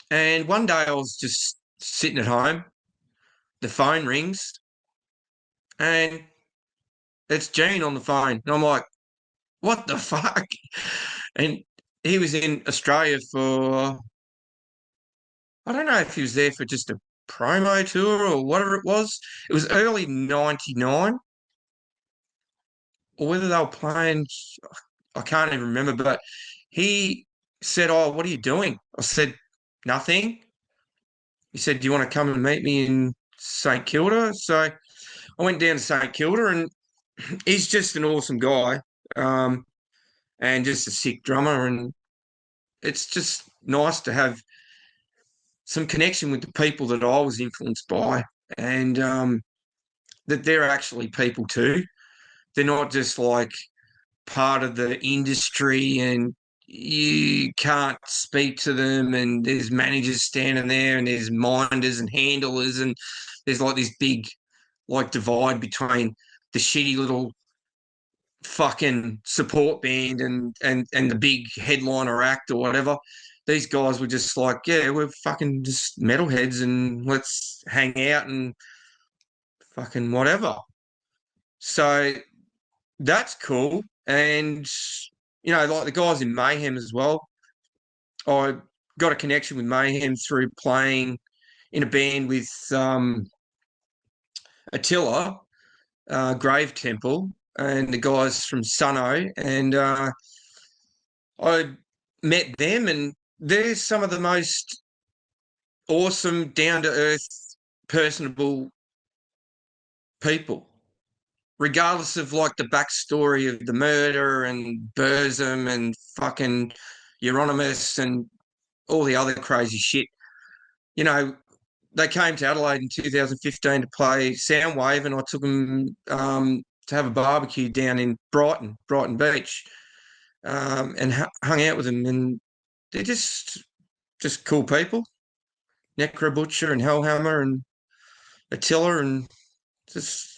and one day I was just sitting at home, the phone rings, and it's Gene on the phone. And I'm like, what the fuck? And he was in Australia for, I don't know if he was there for just a promo tour or whatever it was. It was early 99, or whether they were playing, I can't even remember, but he said, oh, what are you doing? I said, nothing. He said, do you want to come and meet me in St Kilda? So I went down to St Kilda, and he's just an awesome guy and just a sick drummer. And it's just nice to have some connection with the people that I was influenced by, and that they're actually people too. They're not just like part of the industry and you can't speak to them and there's managers standing there and there's minders and handlers and there's like this big like divide between the shitty little fucking support band and the big headliner act or whatever. These guys were just like, yeah, we're fucking just metalheads and let's hang out and fucking whatever. So that's cool. And, like the guys in Mayhem as well. I got a connection with Mayhem through playing in a band with Attila, Grave Temple, and the guys from Sunno. And I met them, and they're some of the most awesome, down-to-earth, personable people, regardless of like the backstory of the murder and Burzum and fucking Euronymous and all the other crazy shit. They came to Adelaide in 2015 to play Soundwave, and I took them to have a barbecue down in Brighton Beach, and hung out with them. And they're just cool people. Necro Butcher and Hellhammer and Attila, and just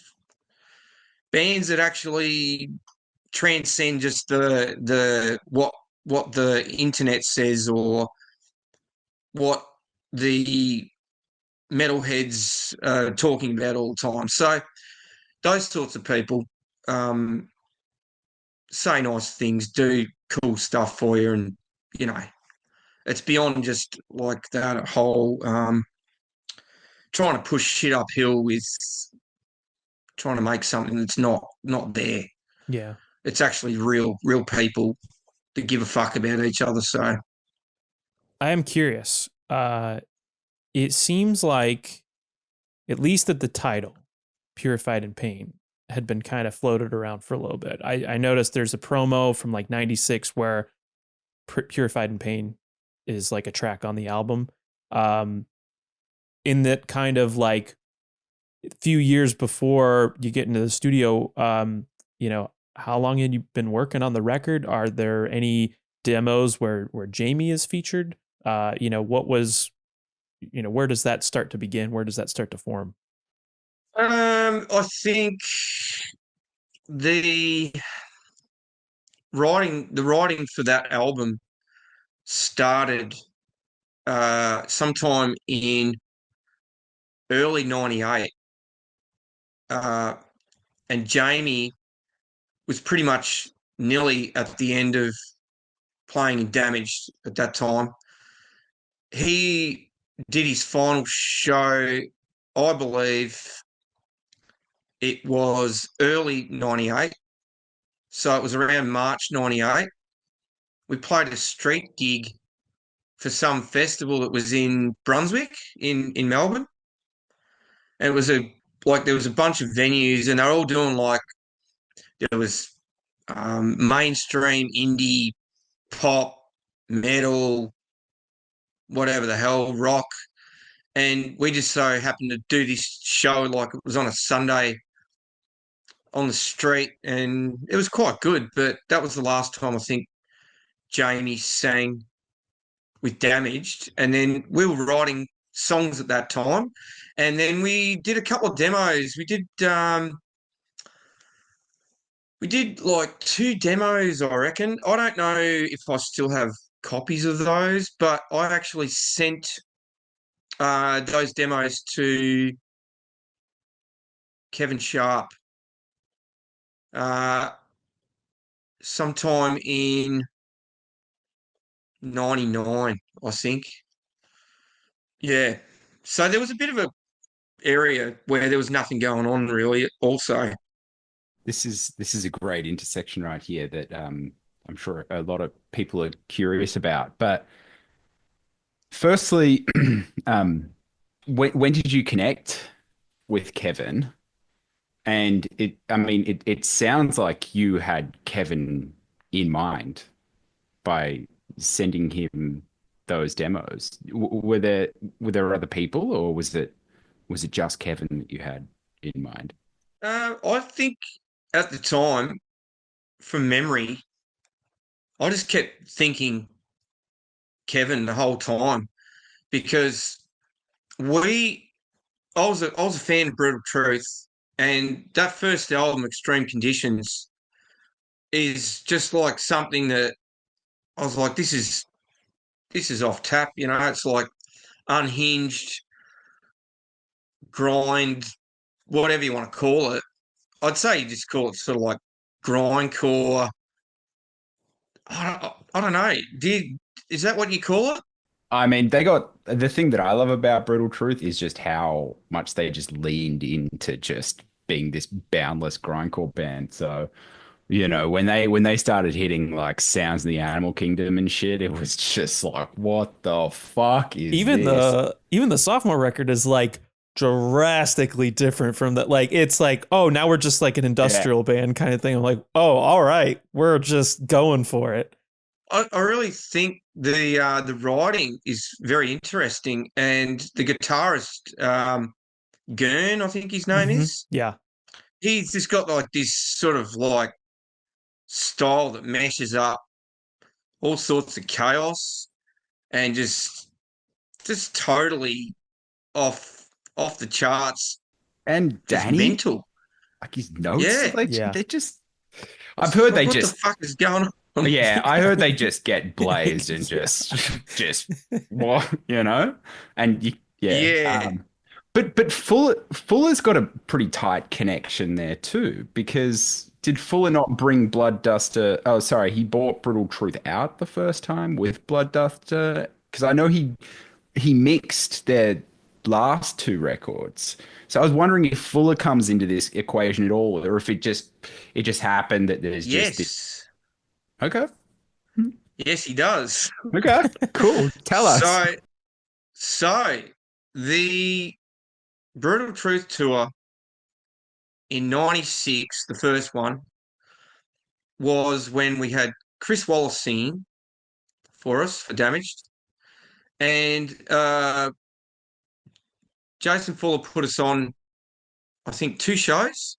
bands that actually transcend just the what the internet says or what the metalheads talking about all the time. So those sorts of people say nice things, do cool stuff for you, and it's beyond just like that whole trying to push shit uphill with trying to make something that's not there. Yeah. It's actually real people that give a fuck about each other. So I am curious. It seems like, at least that the title, Purified in Pain, had been kind of floated around for a little bit. I noticed there's a promo from like 96 where Purified in Pain is like a track on the album. In that kind of like few years before you get into the studio, how long had you been working on the record? Are there any demos where Jamie is featured? What was, where does that start to begin? Where does that start to form? I think the writing for that album started sometime in early 98. And Jamie was pretty much nearly at the end of playing in Damaged at that time. He did his final show, I believe it was early 98. So it was around March 98. We played a street gig for some festival that was in Brunswick in Melbourne. And it was there was a bunch of venues, and they're all doing there was mainstream indie, pop, metal, whatever the hell, rock. And we just so happened to do this show like it was on a Sunday on the street, and it was quite good. But that was the last time I think Jamie sang with Damaged. And then we were writing songs at that time. And then we did a couple of demos. We did like 2 demos, I reckon. I don't know if I still have copies of those, but I actually sent those demos to Kevin Sharp sometime in 99, I think. Yeah. So there was a bit of a area where there was nothing going on really also. This is a great intersection right here that I'm sure a lot of people are curious about. But firstly, when did you connect with Kevin? And it sounds like you had Kevin in mind by sending him those demos. Were there other people, or was it just Kevin that you had in mind? I think at the time, from memory, I just kept thinking Kevin the whole time, because I was a fan of Brutal Truth, and that first album, Extreme Conditions, is just like something that I was like, this is off tap, it's like unhinged, grind, whatever you want to call it. I'd say you just call it sort of like grindcore. I don't know. Is that what you call it? I mean, they got the thing that I love about Brutal Truth is just how much they just leaned into just being this boundless grindcore band. So, when they started hitting like Sounds in the Animal Kingdom and shit, it was just like, what the fuck is this? Even the sophomore record is like drastically different from that. Like, it's like, oh, now we're just like an industrial band kind of thing. I'm like, oh, all right, we're just going for it. I really think the writing is very interesting, and the guitarist Gurn, I think his name is. Yeah, he's just got like this sort of like style that meshes up all sorts of chaos and just totally off the charts. And Danny, mental. Like his notes, they just. I've What the fuck is going on? Yeah, I heard they just get blazed and just what, and But Fuller's got a pretty tight connection there too, because did Fuller not bring Blood Duster? Oh, sorry, he bought Brutal Truth out the first time with Blood Duster, because I know he mixed their last two records. So I was wondering if Fuller comes into this equation at all, or if it just happened that there's just this. Yes. Okay. Yes, he does. Okay. Cool. Tell us. So the Brutal Truth tour in '96, the first one, was when we had Chris Wallace singing for us for Damaged. And Jason Fuller put us on, I think, 2 shows.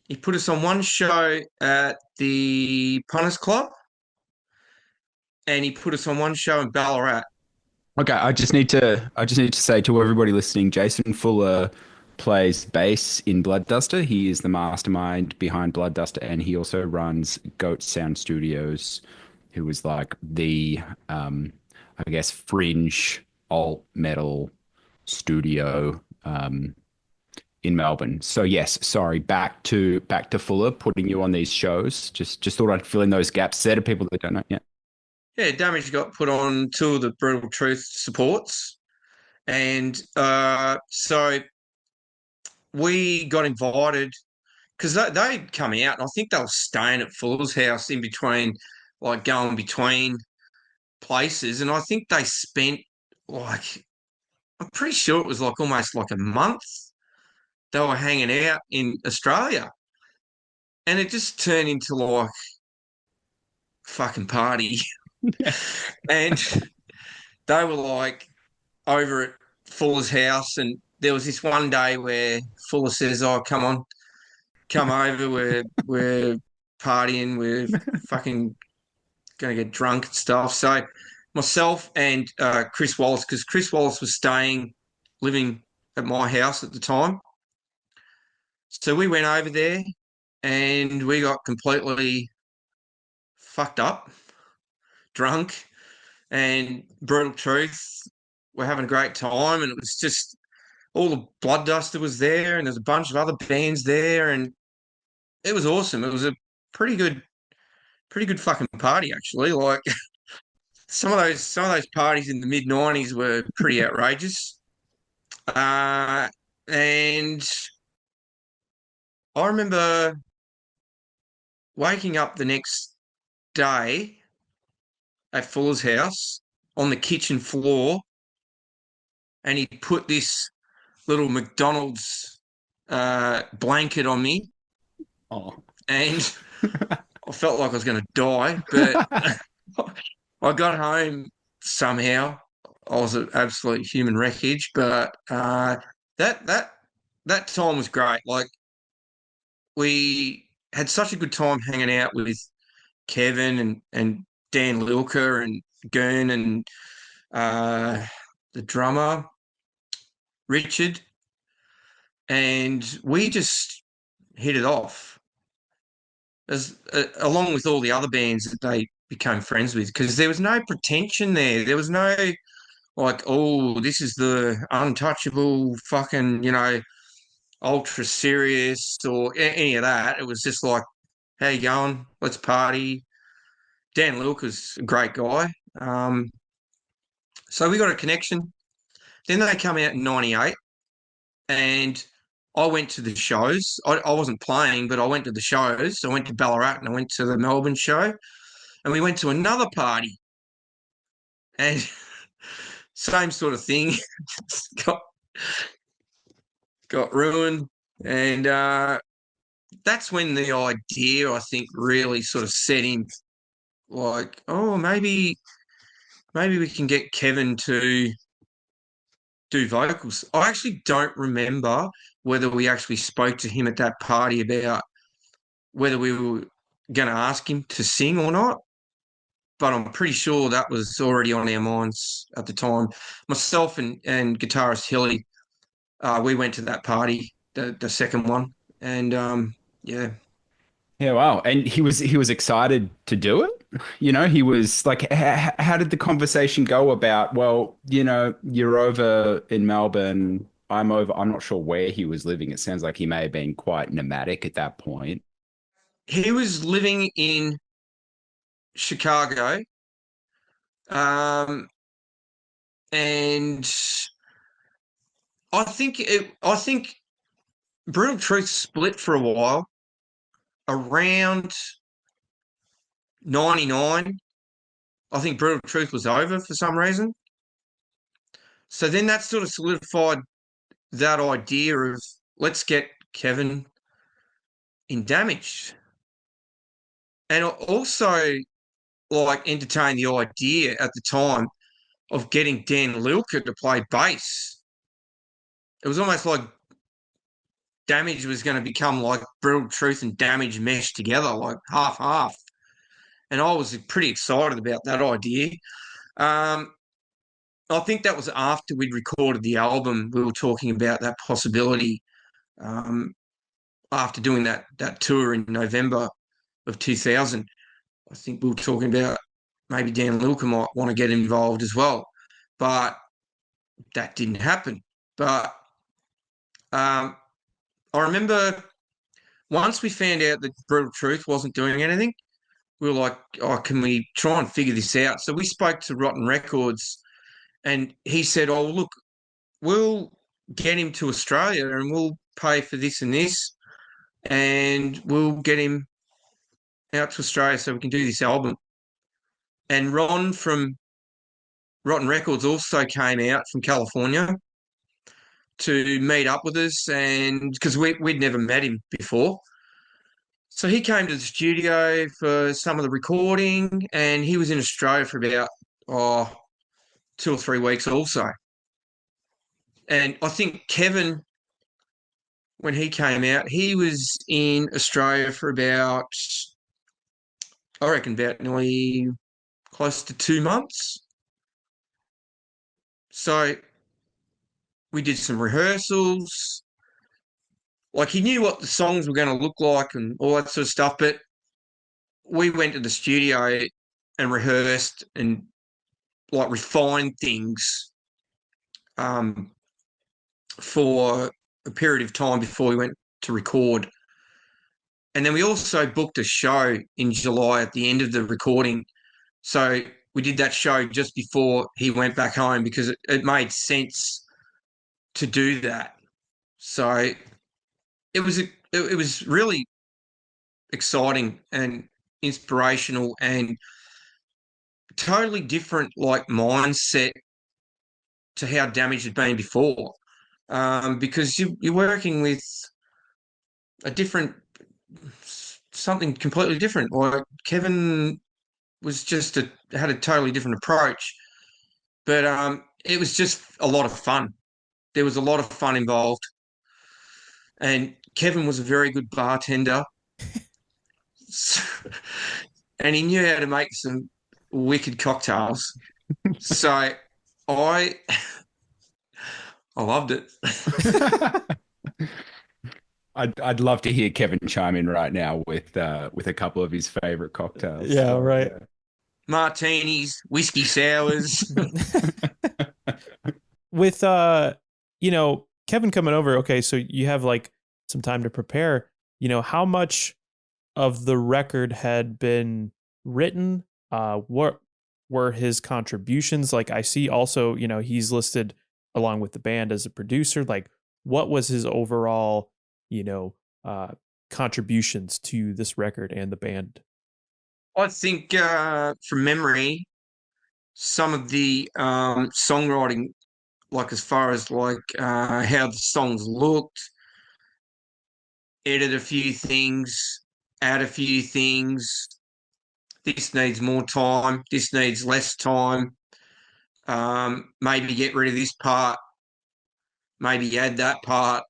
He put us on one show at the Punters Club, and he put us on one show in Ballarat. Okay, I just need to say to everybody listening, Jason Fuller plays bass in Blood Duster. He is the mastermind behind Blood Duster, and he also runs Goat Sound Studios, who is like the I guess fringe alt metal studio in Melbourne. So yes, sorry, back to Fuller putting you on these shows. Just thought I'd fill in those gaps there to people that don't know. Yeah. Yeah, Damage got put on 2 of the Brutal Truth supports. And so we got invited because they'd come out, and I think they were staying at Fuller's house in between, like going between places. And I think they spent like, I'm pretty sure it was like almost like a month they were hanging out in Australia. And it just turned into like fucking party. And they were like over at Fuller's house, and there was this one day where Fuller says, "Oh, come on, come over. We're partying. We're fucking gonna get drunk and stuff." So myself and Chris Wallace, because Chris Wallace was living at my house at the time, so we went over there and we got completely fucked up, drunk, and Brutal Truth. We're having a great time, and it was just all the Blood Duster was there, and there's a bunch of other bands there, and it was awesome. It was a pretty good fucking party, actually. Like some of those parties in the mid '90s were pretty outrageous. And I remember waking up the next day at Fuller's house on the kitchen floor, and he put this little McDonald's blanket on me. Oh. And I felt like I was going to die, but I got home somehow. I was an absolute human wreckage, but that time was great. Like, we had such a good time hanging out with Kevin and Dan Lilker and Gern and the drummer Richard, and we just hit it off along with all the other bands that they became friends with, because there was no pretension there. There was no like, oh, this is the untouchable fucking, ultra serious or any of that. It was just like, how you going? Let's party. Dan Lilker's a great guy. So we got a connection. Then they come out in '98, and I went to the shows. I wasn't playing, but I went to the shows. I went to Ballarat and I went to the Melbourne show, and we went to another party, and same sort of thing. got ruined, and that's when the idea, I think, really sort of set in. Like, oh, maybe we can get Kevin to do vocals. I actually don't remember whether we actually spoke to him at that party about whether we were going to ask him to sing or not, but I'm pretty sure that was already on our minds at the time. Myself and guitarist Hilly, we went to that party, the second one, and yeah. Yeah, wow. And he was excited to do it. He was like, how did the conversation go about, well, you're over in Melbourne, I'm over. I'm not sure where he was living. It sounds like he may have been quite nomadic at that point. He was living in Chicago, and I think Brutal Truth split for a while around 99. I think Brutal Truth was over for some reason. So then that sort of solidified that idea of let's get Kevin in Damaged. And I also like entertain the idea at the time of getting Dan Lilker to play bass. It was almost like Damage was going to become like Brutal Truth and Damage meshed together, like half. And I was pretty excited about that idea. Um, I think that was after we'd recorded the album. We were talking about that possibility after doing that tour in November of 2000. I think we were talking about maybe Dan Lilker might want to get involved as well, but that didn't happen. But I remember once we found out that Brutal Truth wasn't doing anything, we were like, oh, can we try and figure this out? So we spoke to Rotten Records, and he said, oh, look, we'll get him to Australia and we'll pay for this and this, and we'll get him out to Australia so we can do this album. And Ron from Rotten Records also came out from California to meet up with us, and because we'd never met him before. So he came to the studio for some of the recording, and he was in Australia for about 2 or 3 weeks also. And I think Kevin, when he came out, he was in Australia for about, I reckon, about nearly close to 2 months. So we did some rehearsals. Like, he knew what the songs were going to look like and all that sort of stuff, but we went to the studio and rehearsed and like refined things for a period of time before we went to record. And then we also booked a show in July at the end of the recording. So we did that show just before he went back home because it made sense to do that. So it was really exciting and inspirational and totally different like mindset to how Damage had been before, because you're working with a different, something completely different. Like Kevin was had a totally different approach, but it was just a lot of fun. There was a lot of fun involved, and Kevin was a very good bartender, and he knew how to make some wicked cocktails. So I loved it. I'd love to hear Kevin chime in right now with a couple of his favorite cocktails. Yeah, right. Martinis, whiskey sours. With Kevin coming over, okay, so you have like some time to prepare. How much of the record had been written? What were his contributions? Like, I see also, he's listed along with the band as a producer. Like, what was his overall, contributions to this record and the band? I think from memory, some of the songwriting, like as far as like how the songs looked, edit a few things, add a few things. This needs more time. This needs less time. Maybe get rid of this part. Maybe add that part.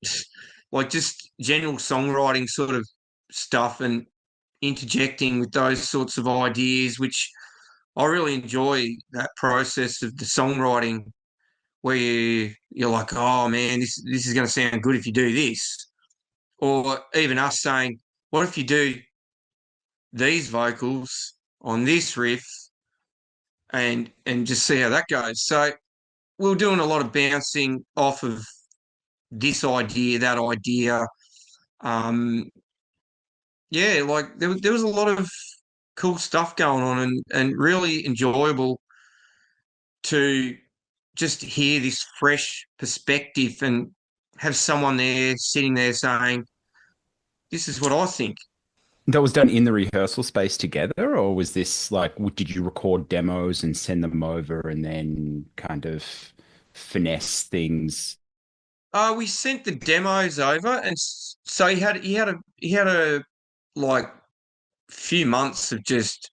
Like just general songwriting sort of stuff and interjecting with those sorts of ideas, which I really enjoy that process of the songwriting where you're like, oh man, this is going to sound good if you do this. Or even us saying, what if you do these vocals on this riff and just see how that goes. So we were doing a lot of bouncing off of this idea, that idea. Yeah, like there was a lot of cool stuff going on, and really enjoyable to just hear this fresh perspective and have someone there sitting there saying, "This is what I think." That was done in the rehearsal space together, or was this like, did you record demos and send them over and then kind of finesse things? We sent the demos over, and so he had a like few months of just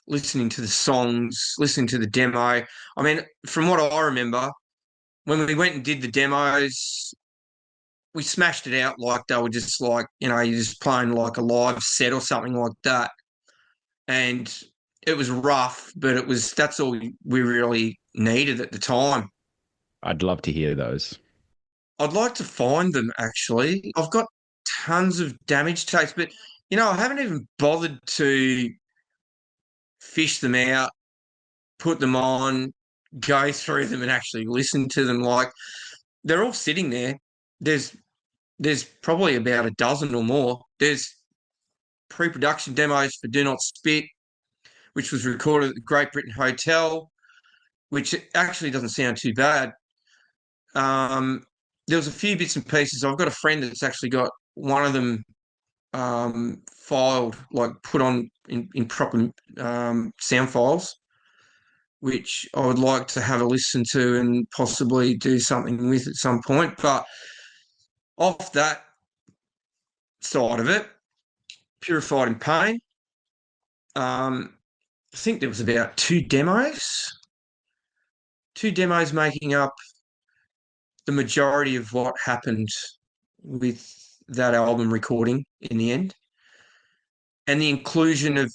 listening to the songs, listening to the demo. I mean, from what I remember, when we went and did the demos, we smashed it out like they were just like, you're just playing like a live set or something like that. And it was rough, but that's all we really needed at the time. I'd love to hear those. I'd like to find them, actually. I've got tons of damage tapes, but I haven't even bothered to fish them out, put them on, go through them and actually listen to them. Like, they're all sitting there. There's probably about a dozen or more. There's pre-production demos for Do Not Spit, which was recorded at the Great Britain Hotel, which actually doesn't sound too bad. There was a few bits and pieces. I've got a friend that's actually got one of them filed, like put on in proper sound files, which I would like to have a listen to and possibly do something with at some point. But off that side of it, Purified in Pain, I think there was about two demos making up the majority of what happened with that album recording in the end. And the inclusion of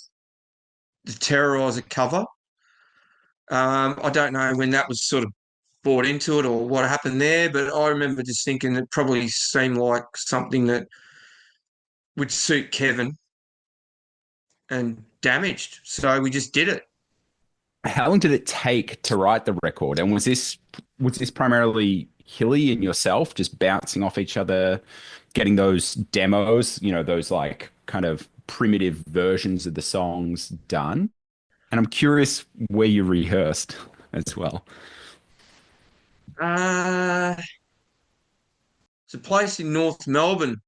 the Terrorizer cover. I don't know when that was sort of brought into it or what happened there, but I remember just thinking it probably seemed like something that would suit Kevin and Damaged. So we just did it. How long did it take to write the record? And was this primarily Hilly and yourself just bouncing off each other, getting those demos, those like kind of primitive versions of the songs done? And I'm curious where you rehearsed as well. It's a place in North Melbourne,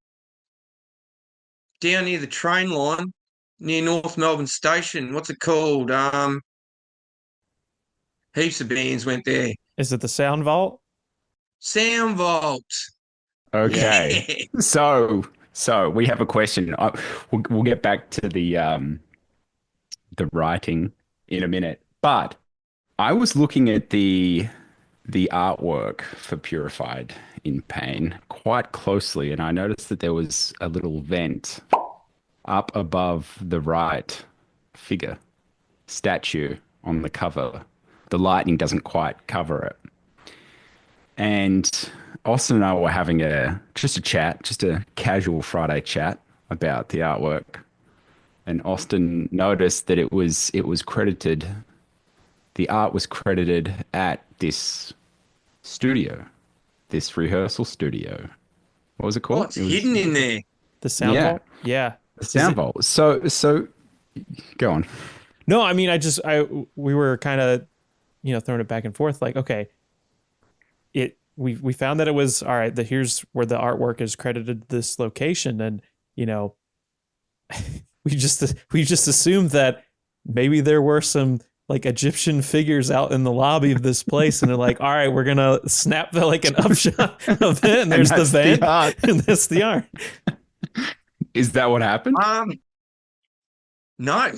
down near the train line, near North Melbourne Station. What's it called? Heaps of bands went there. Is it the Sound Vault? Sound Vault. Okay. Yeah. So we have a question. We'll get back to the writing in a minute, but I was looking at the artwork for Purified in Pain quite closely, and I noticed that there was a little vent up above the right statue on the cover. The lighting doesn't quite cover it. And Austin and I were having just a casual Friday chat about the artwork. And Austin noticed that it was credited, the art was credited at this studio, this rehearsal studio. What was it called? Oh, it's hidden in there. The Sound Vault? Yeah. The Sound Vault. So go on. No, I mean, we were kind of, throwing it back and forth. Like, okay, we found that it was all right. Here's where the artwork is credited this location, and we just assumed that maybe there were some like Egyptian figures out in the lobby of this place, and they're like, all right, we're gonna snap like an upshot of it, and there's the vent, and that's the art. Is that what happened? No.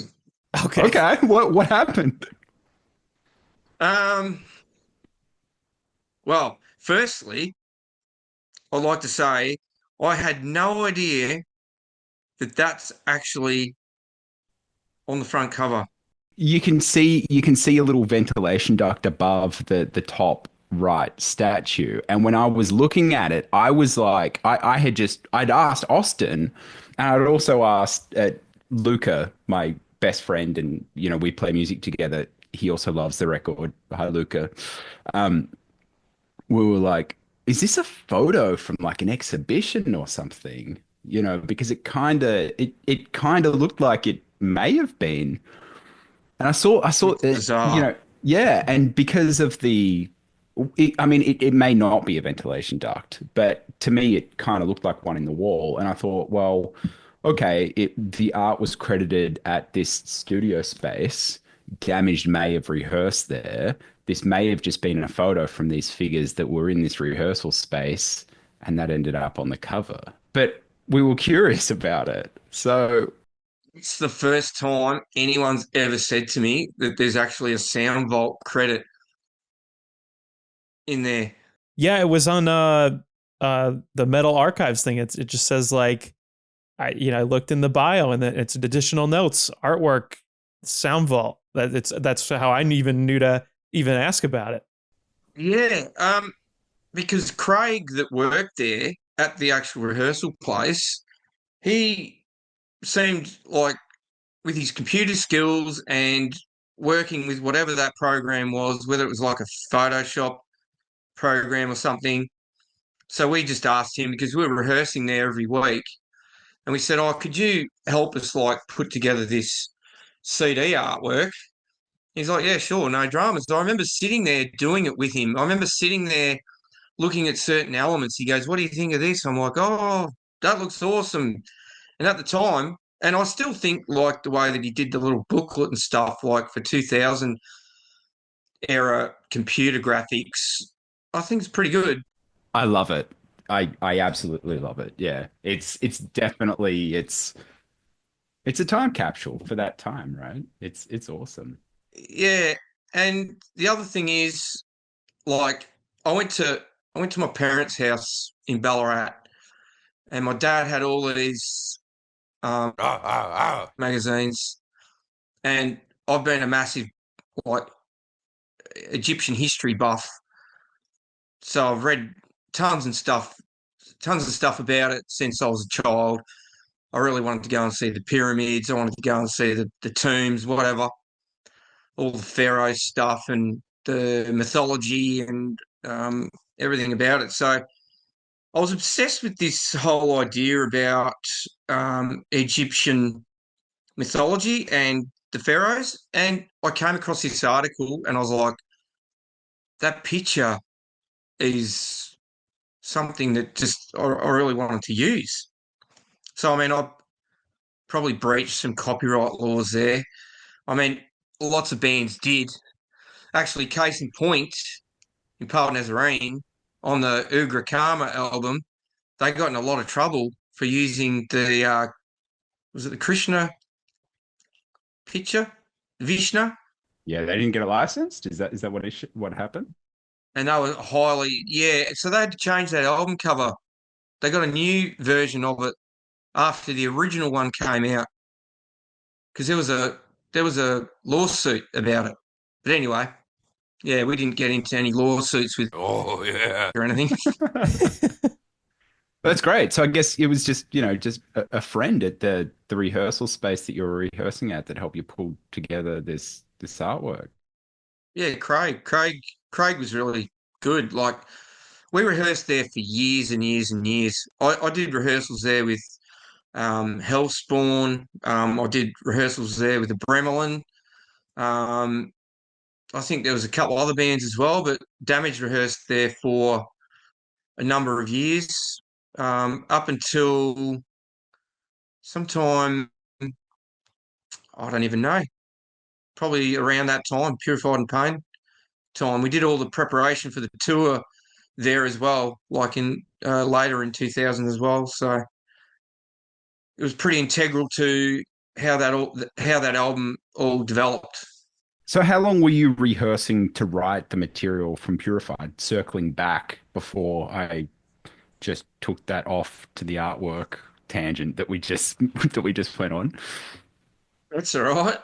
Okay. What happened? Well, firstly, I'd like to say I had no idea that that's actually on the front cover. You can see a little ventilation duct above the top right statue. And when I was looking at it, I was like, I'd asked Austin, and I'd also asked Luca, my best friend, and we play music together. He also loves the record. Hi, Luca. We were like, is this a photo from like an exhibition or something? You know, because it kind of looked like it may have been. And I saw It's bizarre. yeah, and because of I mean, it may not be a ventilation duct, but to me, it kind of looked like one in the wall. And I thought, well, okay, the art was credited at this studio space. Damaged may have rehearsed there. This may have just been a photo from these figures that were in this rehearsal space, and that ended up on the cover. But we were curious about it. So It's the first time anyone's ever said to me that there's actually a Sound Vault credit in there. Yeah, it was on the Metal Archives thing. It just says like I looked in the bio and then it's additional notes, artwork, Sound Vault. That's how I even knew to even ask about it. Yeah, because Craig that worked there at the actual rehearsal place, he seemed like with his computer skills and working with whatever that program was, whether it was like a Photoshop program or something. So we just asked him because we were rehearsing there every week, and we said, "Oh, could you help us like put together this CD artwork?" He's like, "Yeah, sure, no dramas." So I remember sitting there doing it with him. I remember sitting there looking at certain elements. He goes, "What do you think of this?" I'm like, "Oh, that looks awesome." And at the time, and I still think like the way that he did the little booklet and stuff, like for 2000 era computer graphics, I think it's pretty good. I love it. I absolutely love it. Yeah. It's definitely it's a time capsule for that time, right? It's awesome. Yeah. And the other thing is, like, I went to I went to my parents' house in Ballarat, and my dad had all of these magazines, and I've been a massive like Egyptian history buff, so I've read tons and stuff, tons of stuff about it since I was a child. I really wanted to go and see the pyramids. I wanted to go and see the tombs, whatever, all the pharaoh stuff and the mythology and everything about it. So I was obsessed with this whole idea about Egyptian mythology and the pharaohs. And I came across this article and I was like, that picture is something that just I really wanted to use. So, I mean, I probably breached some copyright laws there. I mean, lots of bands did. Actually, case in point, in Pale Nazarene, on the Ugra Karma album, they got in a lot of trouble for using the was it the Krishna picture, Vishnu, Yeah, they didn't get a license. Is that what happened? and they were highly So they had to change that album cover. They got a new version of it after the original one came out because there was a lawsuit about it. But anyway, yeah, we didn't get into any lawsuits with or anything. That's great. So I guess it was just, just a friend at the rehearsal space that you were rehearsing at that helped you pull together this artwork. Yeah, Craig was really good. Like we rehearsed there for years and years and years. I did rehearsals there with Hellspawn. I did rehearsals there with the Bremelin. Um, I think there was a couple other bands as well, but Damage rehearsed there for a number of years, up until sometime I don't even know, probably around that time, Purified and Pain time. We did all the preparation for the tour there as well, like in later in 2000 as well. So it was pretty integral to how that album all developed. So how long were you rehearsing to write the material from Purified, circling back before I just took that off to the artwork tangent that we just that we just went on? That's all right.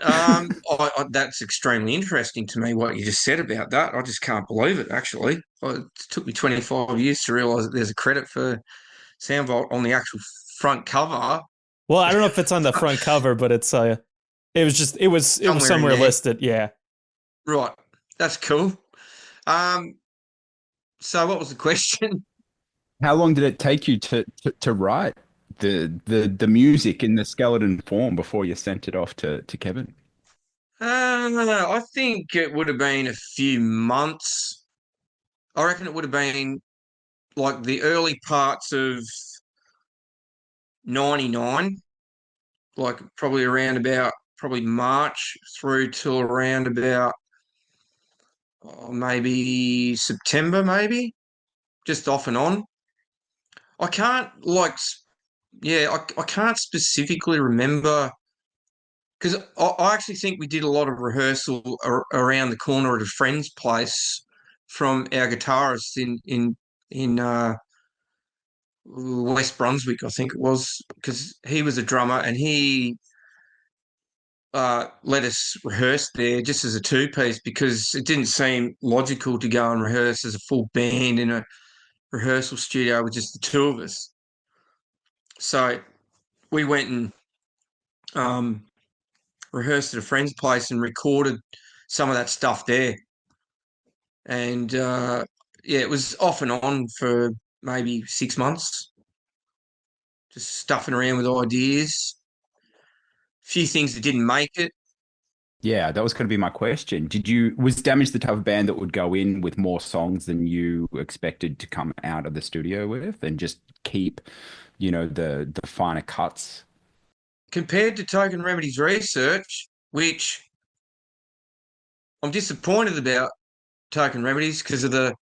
That's extremely interesting to me what you just said about that. I just can't believe it. Actually, it took me 25 years to realise that there's a credit for Soundvault on the actual front cover. Well, I don't know if it's on the front cover, but it was somewhere listed. Yeah. Right, that's cool. So what was the question? How long did it take you to write the music in the skeleton form before you sent it off to Kevin? I think it would have been a few months. I reckon it would have been like the early parts of '99, like probably around about probably March through till around about maybe September, maybe just off and on. I can't like, yeah, I can't specifically remember because I actually think we did a lot of rehearsal around the corner at a friend's place from our guitarist in West Brunswick, I think it was, because he was a drummer and he let us rehearse there just as a two-piece because it didn't seem logical to go and rehearse as a full band in a rehearsal studio with just the two of us. So we went and um, rehearsed at a friend's place and recorded some of that stuff there. And yeah, it was off and on for maybe 6 months, just stuffing around with ideas. A few things that didn't make it. Yeah, that was going to be my question. Was Damage the type of band that would go in with more songs than you expected to come out of the studio with and just keep, the finer cuts? Compared to Token Remedies research, which I'm disappointed about Token Remedies because of the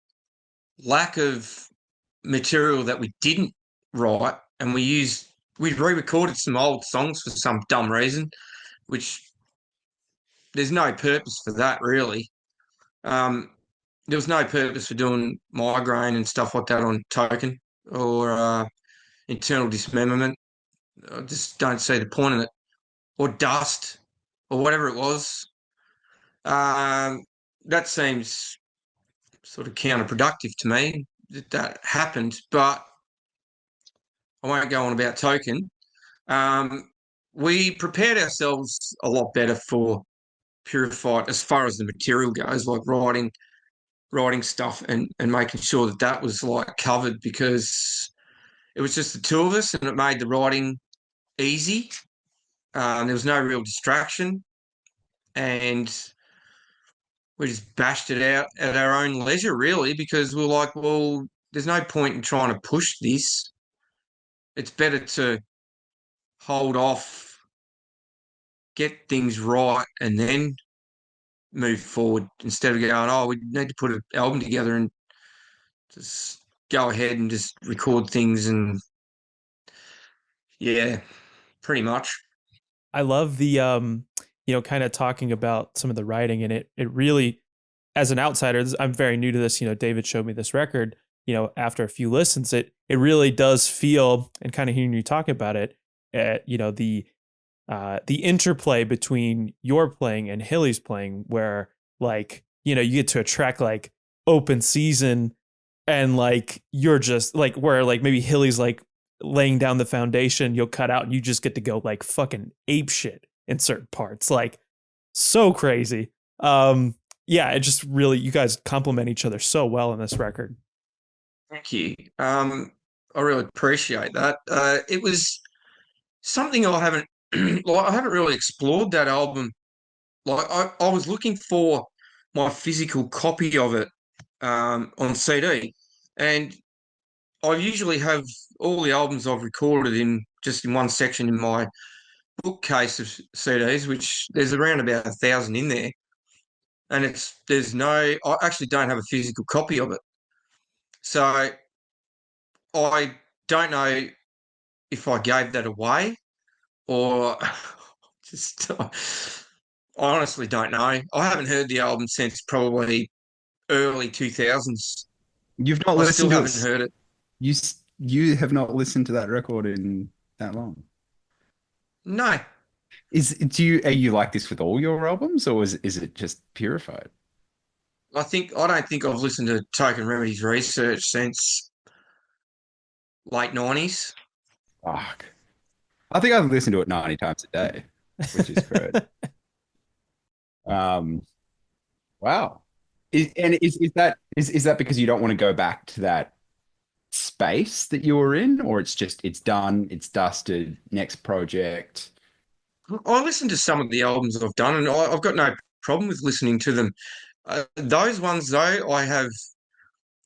lack of material that we didn't write, and we re-recorded some old songs for some dumb reason, which there's no purpose for that really. There was no purpose for doing migraine and stuff like that on Token or internal dismemberment. I just don't see the point in it, or dust, or whatever it was. That seems sort of counterproductive to me that happened, but I won't go on about Token. We prepared ourselves a lot better for Purified as far as the material goes, like writing stuff and making sure that that was like covered because it was just the two of us and it made the writing easy. There was no real distraction and we just bashed it out at our own leisure, really, because we're like, well, there's no point in trying to push this. It's better to hold off, get things right, and then move forward instead of going, oh, we need to put an album together and just go ahead and just record things. And yeah, pretty much. I love the kind of talking about some of the writing, and it really, as an outsider, I'm very new to this. David showed me this record. After a few listens, it really does feel, and kind of hearing you talk about it, the interplay between your playing and Hilly's playing, where like you get to a track like Open Season, and like you're just like where like maybe Hilly's like laying down the foundation, you'll cut out and you just get to go like fucking ape shit in certain parts, like so crazy. Yeah, it just really, you guys complement each other so well in this record. Thank you. I really appreciate that. It was something I haven't like I haven't really explored that album. Like I was looking for my physical copy of it on CD, and I usually have all the albums I've recorded in just in one section in my bookcase of CDs, which there's around about 1,000 in there, and I actually don't have a physical copy of it, so I don't know if I gave that away or just I honestly don't know. I haven't heard the album since probably early 2000s. You've not I still listened to haven't it. heard it. You have not listened to that record in that long. No, Are you like this with all your albums, or is it just Purified? I don't think I've listened to Token Remedies research since late 90s. Fuck. I think I've listened to it 90 times a day, which is great. Wow. Is that because you don't want to go back to that space that you were in, or it's done, it's dusted, next project? I listen to some of the albums I've done, and I've got no problem with listening to them. Those ones, though, I have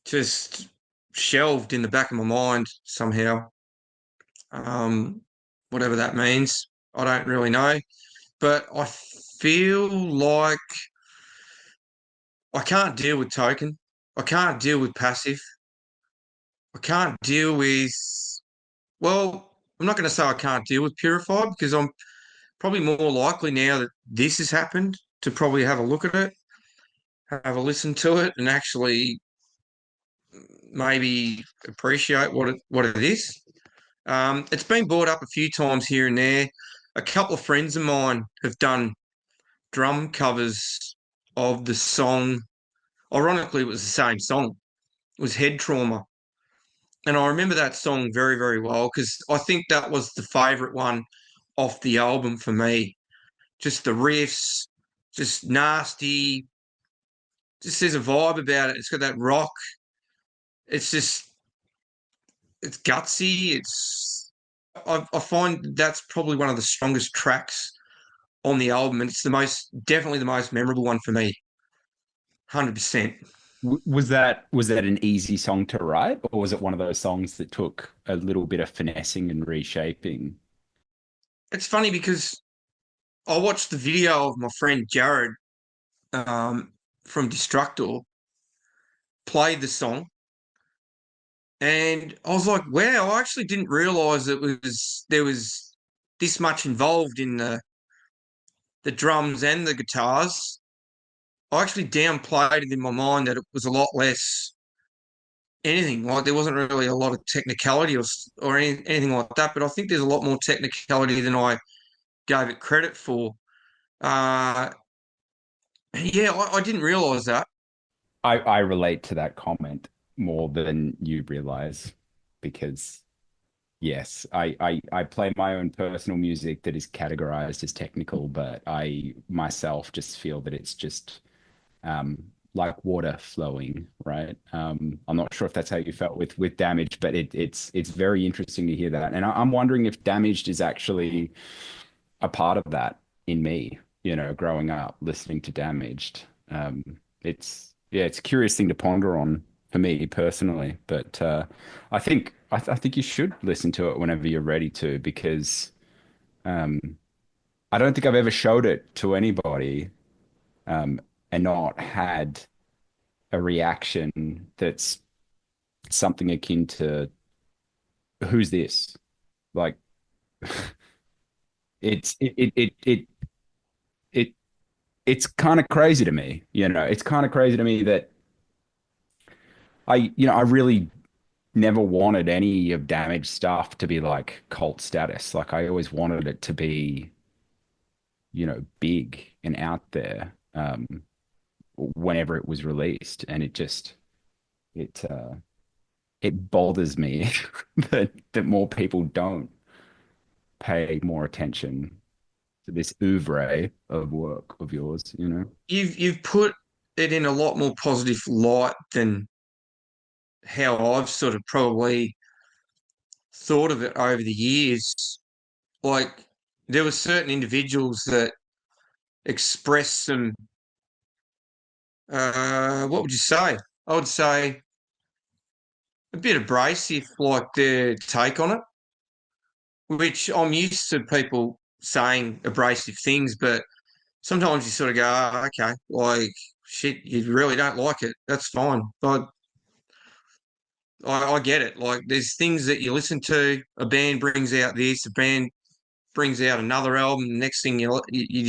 just shelved in the back of my mind somehow. Um, Whatever that means, I don't really know. But I feel like I can't deal with token. I can't deal with passive. I can't deal with, well, I'm not going to say I can't deal with Purified because I'm probably more likely now that this has happened to probably have a look at it, have a listen to it, and actually maybe appreciate what it is. It's been brought up a few times here and there. A couple of friends of mine have done drum covers of the song. Ironically, it was the same song. It was Head Trauma. And I remember that song very, very well because I think that was the favourite one off the album for me. Just the riffs, just nasty, just there's a vibe about it. It's got that rock. It's just, it's gutsy. I find that's probably one of the strongest tracks on the album, and it's definitely the most memorable one for me. 100%. Was that an easy song to write, or was it one of those songs that took a little bit of finessing and reshaping? It's funny because I watched the video of my friend Jared from Destructor played the song, and I was like, "Wow!" I actually didn't realize there was this much involved in the drums and the guitars. I actually downplayed it in my mind that it was a lot less anything. Like there wasn't really a lot of technicality anything like that. But I think there's a lot more technicality than I gave it credit for. Uh, yeah, I didn't realize that. I relate to that comment more than you realize because yes, I play my own personal music that is categorized as technical, but I myself just feel that it's just like water flowing, right? I'm not sure if that's how you felt with Damaged, but it's very interesting to hear that. And I'm wondering if Damaged is actually a part of that in me, growing up listening to Damaged. It's yeah, it's a curious thing to ponder on for me personally, but I think you should listen to it whenever you're ready to because um, I don't think I've ever showed it to anybody um, and not had a reaction that's something akin to who's this? Like it's it it's kind of crazy to me, It's kind of crazy to me that I really never wanted any of Damaged stuff to be like cult status. Like I always wanted it to be, big and out there whenever it was released, and it it bothers me that more people don't pay more attention to this oeuvre of work of yours. You've put it in a lot more positive light than how I've sort of probably thought of it over the years. Like there were certain individuals that expressed some what would you say? I would say a bit abrasive, like their take on it, which I'm used to people saying abrasive things, but sometimes you sort of go, oh, okay, like shit, you really don't like it. That's fine. But I get it. Like there's things that you listen to, a band brings out this, a band brings out another album, the next thing you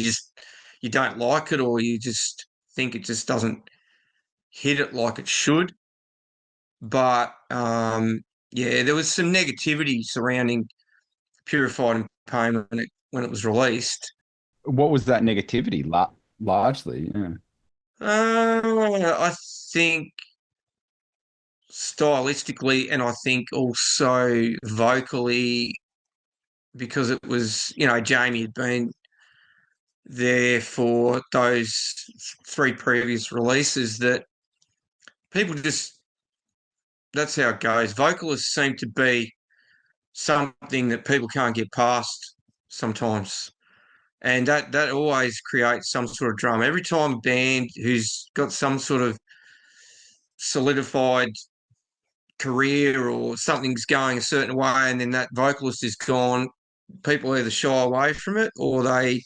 just you don't like it or you just think it just doesn't hit it like it should. But yeah, there was some negativity surrounding Purified and Pain when it was released. What was that negativity? Largely, yeah. I think stylistically, and I think also vocally, because it was Jamie had been there for those three previous releases that people just that's how it goes. Vocalists seem to be something that people can't get past sometimes. And that always creates some sort of drama. Every time a band who's got some sort of solidified career or something's going a certain way and then that vocalist is gone, people either shy away from it or they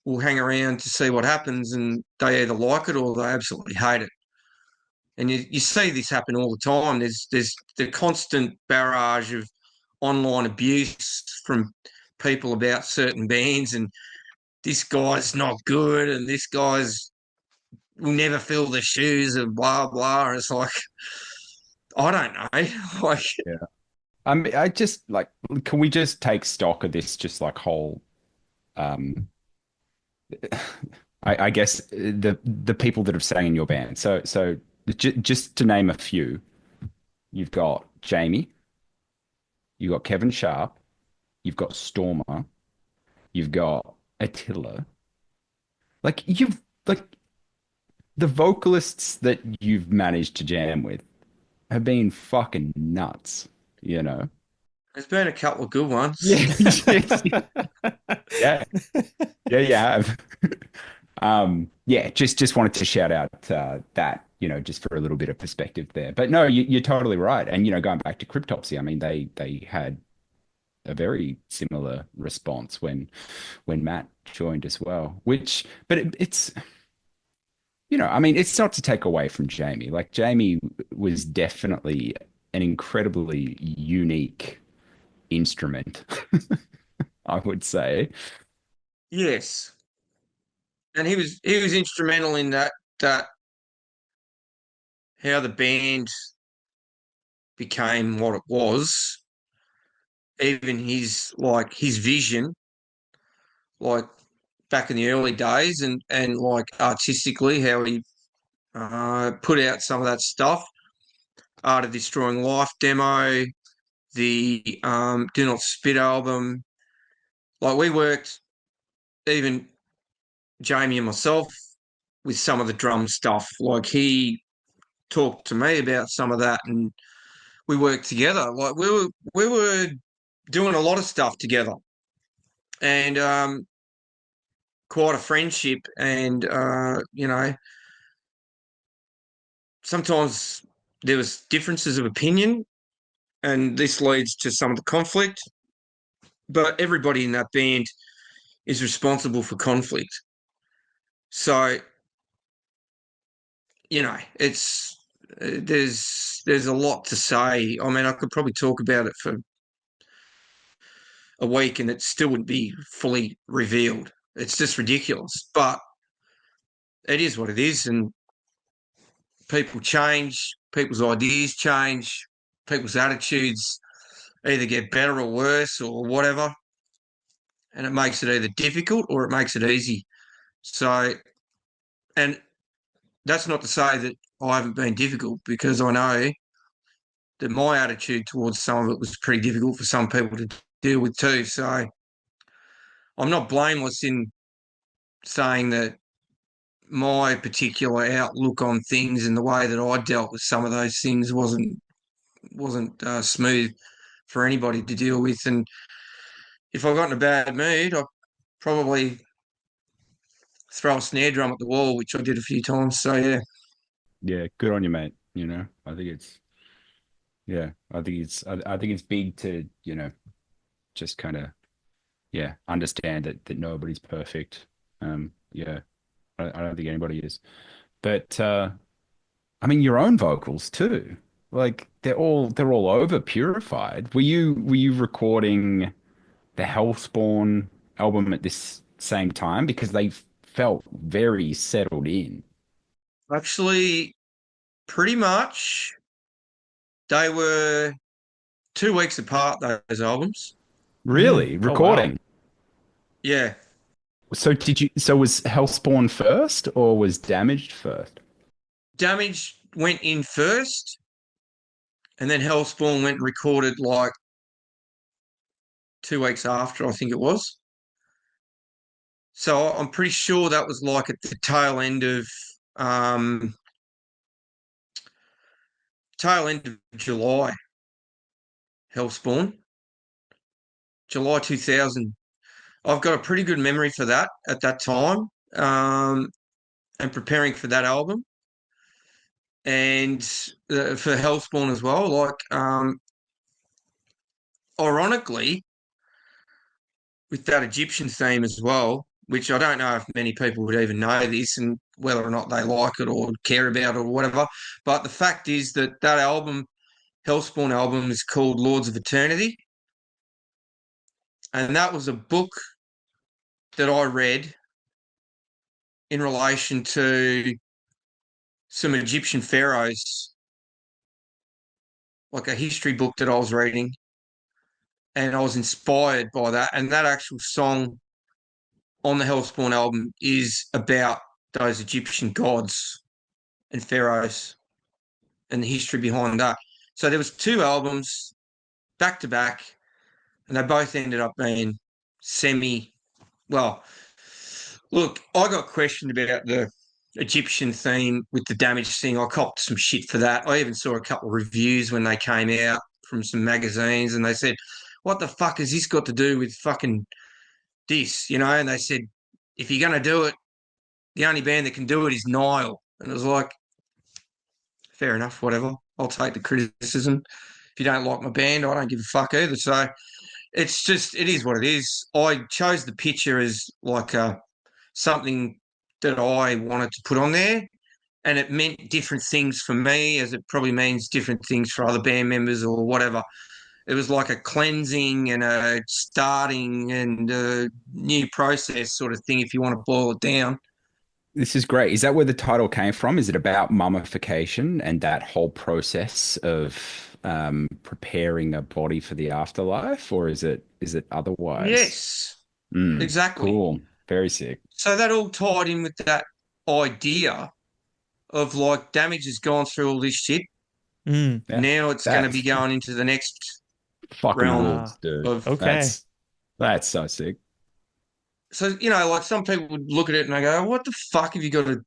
will hang around to see what happens, and they either like it or they absolutely hate it. And you see this happen all the time. There's the constant barrage of online abuse from people about certain bands, and this guy's not good, and this guy's will never fill the shoes, and blah blah. And it's like, I don't know, like, Yeah. I just like, can we just take stock of this, just like whole, um, I guess the people that have sang in your band. So just to name a few, you've got Jamie, you've got Kevin Sharp, you've got Stormer, you've got Attila. Like you've like the vocalists that you've managed to jam with have been fucking nuts, you know? there's been a couple of good ones. Yeah. Yeah. Yeah, you have. Yeah, just wanted to shout out that, you know, just for a little bit of perspective there. But no, you're totally right. And, you know, going back to Cryptopsy, I mean, they had a very similar response when Matt joined as well, but it's, you know, I mean, it's not to take away from Jamie. Like Jamie was definitely an incredibly unique instrument, I would say. Yes, and he was instrumental in that how the band became what it was. Even his vision, like back in the early days, and like artistically how he put out some of that stuff. Art of Destroying Life demo, the Do Not Spit album. Like we worked, even Jamie and myself, with some of the drum stuff. Like he talked to me about some of that, and we worked together. Like we were doing a lot of stuff together, and quite a friendship. And you know, sometimes there was differences of opinion, and this leads to some of the conflict. But everybody in that band is responsible for conflict. So, you know, it's there's a lot to say. I mean, I could probably talk about it for a week and it still wouldn't be fully revealed. It's just ridiculous. But it is what it is, and people change, people's ideas change, people's attitudes either get better or worse or whatever. And it makes it either difficult or it makes it easy. So, and that's not to say that I haven't been difficult, because I know that my attitude towards some of it was pretty difficult for some people to deal with too. So I'm not blameless in saying that my particular outlook on things and the way that I dealt with some of those things wasn't smooth for anybody to deal with. And if I got in a bad mood, I probably throw a snare drum at the wall, which I did a few times. So yeah. Yeah, good on you, mate. You know, I think it's, yeah, I think it's big to, you know, just kind of, yeah, understand that nobody's perfect. Yeah, I don't think anybody is. But I mean, your own vocals too. Like they're all over Purified. Were you recording the Hellspawn album at this same time? Because they felt very settled in. Actually, pretty much they were 2 weeks apart, those albums. Really? Oh, wow. Recording. Yeah. So was Hellspawn first or was Damaged first? Damage went in first, and then Hellspawn went and recorded like 2 weeks after, I think it was. So I'm pretty sure that was like at the tail end of tail end of July, Hellspawn, July 2000. I've got a pretty good memory for that at that time, and preparing for that album, and for Hellspawn as well. Like, ironically, with that Egyptian theme as well, which I don't know if many people would even know this and whether or not they like it or care about it or whatever. But the fact is that that album, Hellspawn album, is called Lords of Eternity. And that was a book that I read in relation to some Egyptian pharaohs, like a history book that I was reading. And I was inspired by that. And that actual song on the Hellspawn album is about those Egyptian gods and pharaohs and the history behind that. So there was two albums back to back, and they both ended up being well, look, I got questioned about the Egyptian theme with the Damaged thing. I copped some shit for that. I even saw a couple of reviews when they came out from some magazines, and they said, what the fuck has this got to do with fucking this, And they said, if you're going to do it, the only band that can do it is Nile. And it was like, fair enough, whatever. I'll take the criticism. If you don't like my band, I don't give a fuck either. So it's just, it is what it is. I chose the picture as like something that I wanted to put on there, and it meant different things for me as it probably means different things for other band members or whatever. It was like a cleansing and a starting and a new process sort of thing, if you want to boil it down. This is great. Is that where the title came from? Is it about mummification and that whole process of preparing a body for the afterlife, or is it otherwise? Yes, Mm, exactly. cool. Very sick. So that all tied in with that idea of like Damage has gone through all this shit. Mm. Yeah. Now it's going to That's be going into the next fucking realm rules, dude. of Okay. That's so sick. So, like some people would look at it and they go, what the fuck have you got an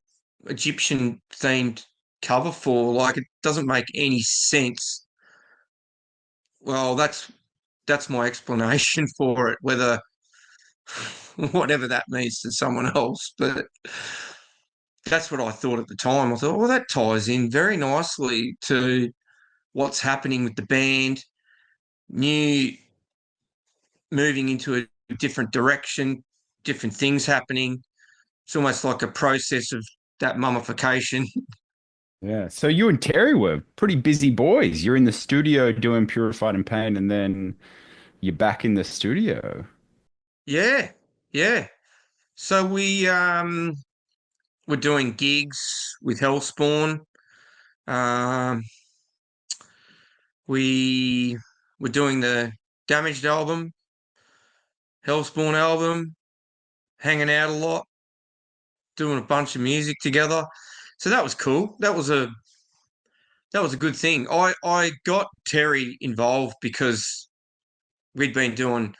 Egyptian themed cover for? Like, it doesn't make any sense. Well, that's my explanation for it, whether whatever that means to someone else. But that's what I thought at the time. I thought, well, that ties in very nicely to what's happening with the band, new moving into a different direction, different things happening. It's almost like a process of that mummification. Yeah. So you and Terry were pretty busy boys. You're in the studio doing Purified in Pain, and then you're back in the studio. Yeah, yeah. So we were doing gigs with Hellspawn. Um, we were doing the Damaged album, Hellspawn album, hanging out a lot, doing a bunch of music together. So that was cool. That was a good thing. I got Terry involved because we'd been doing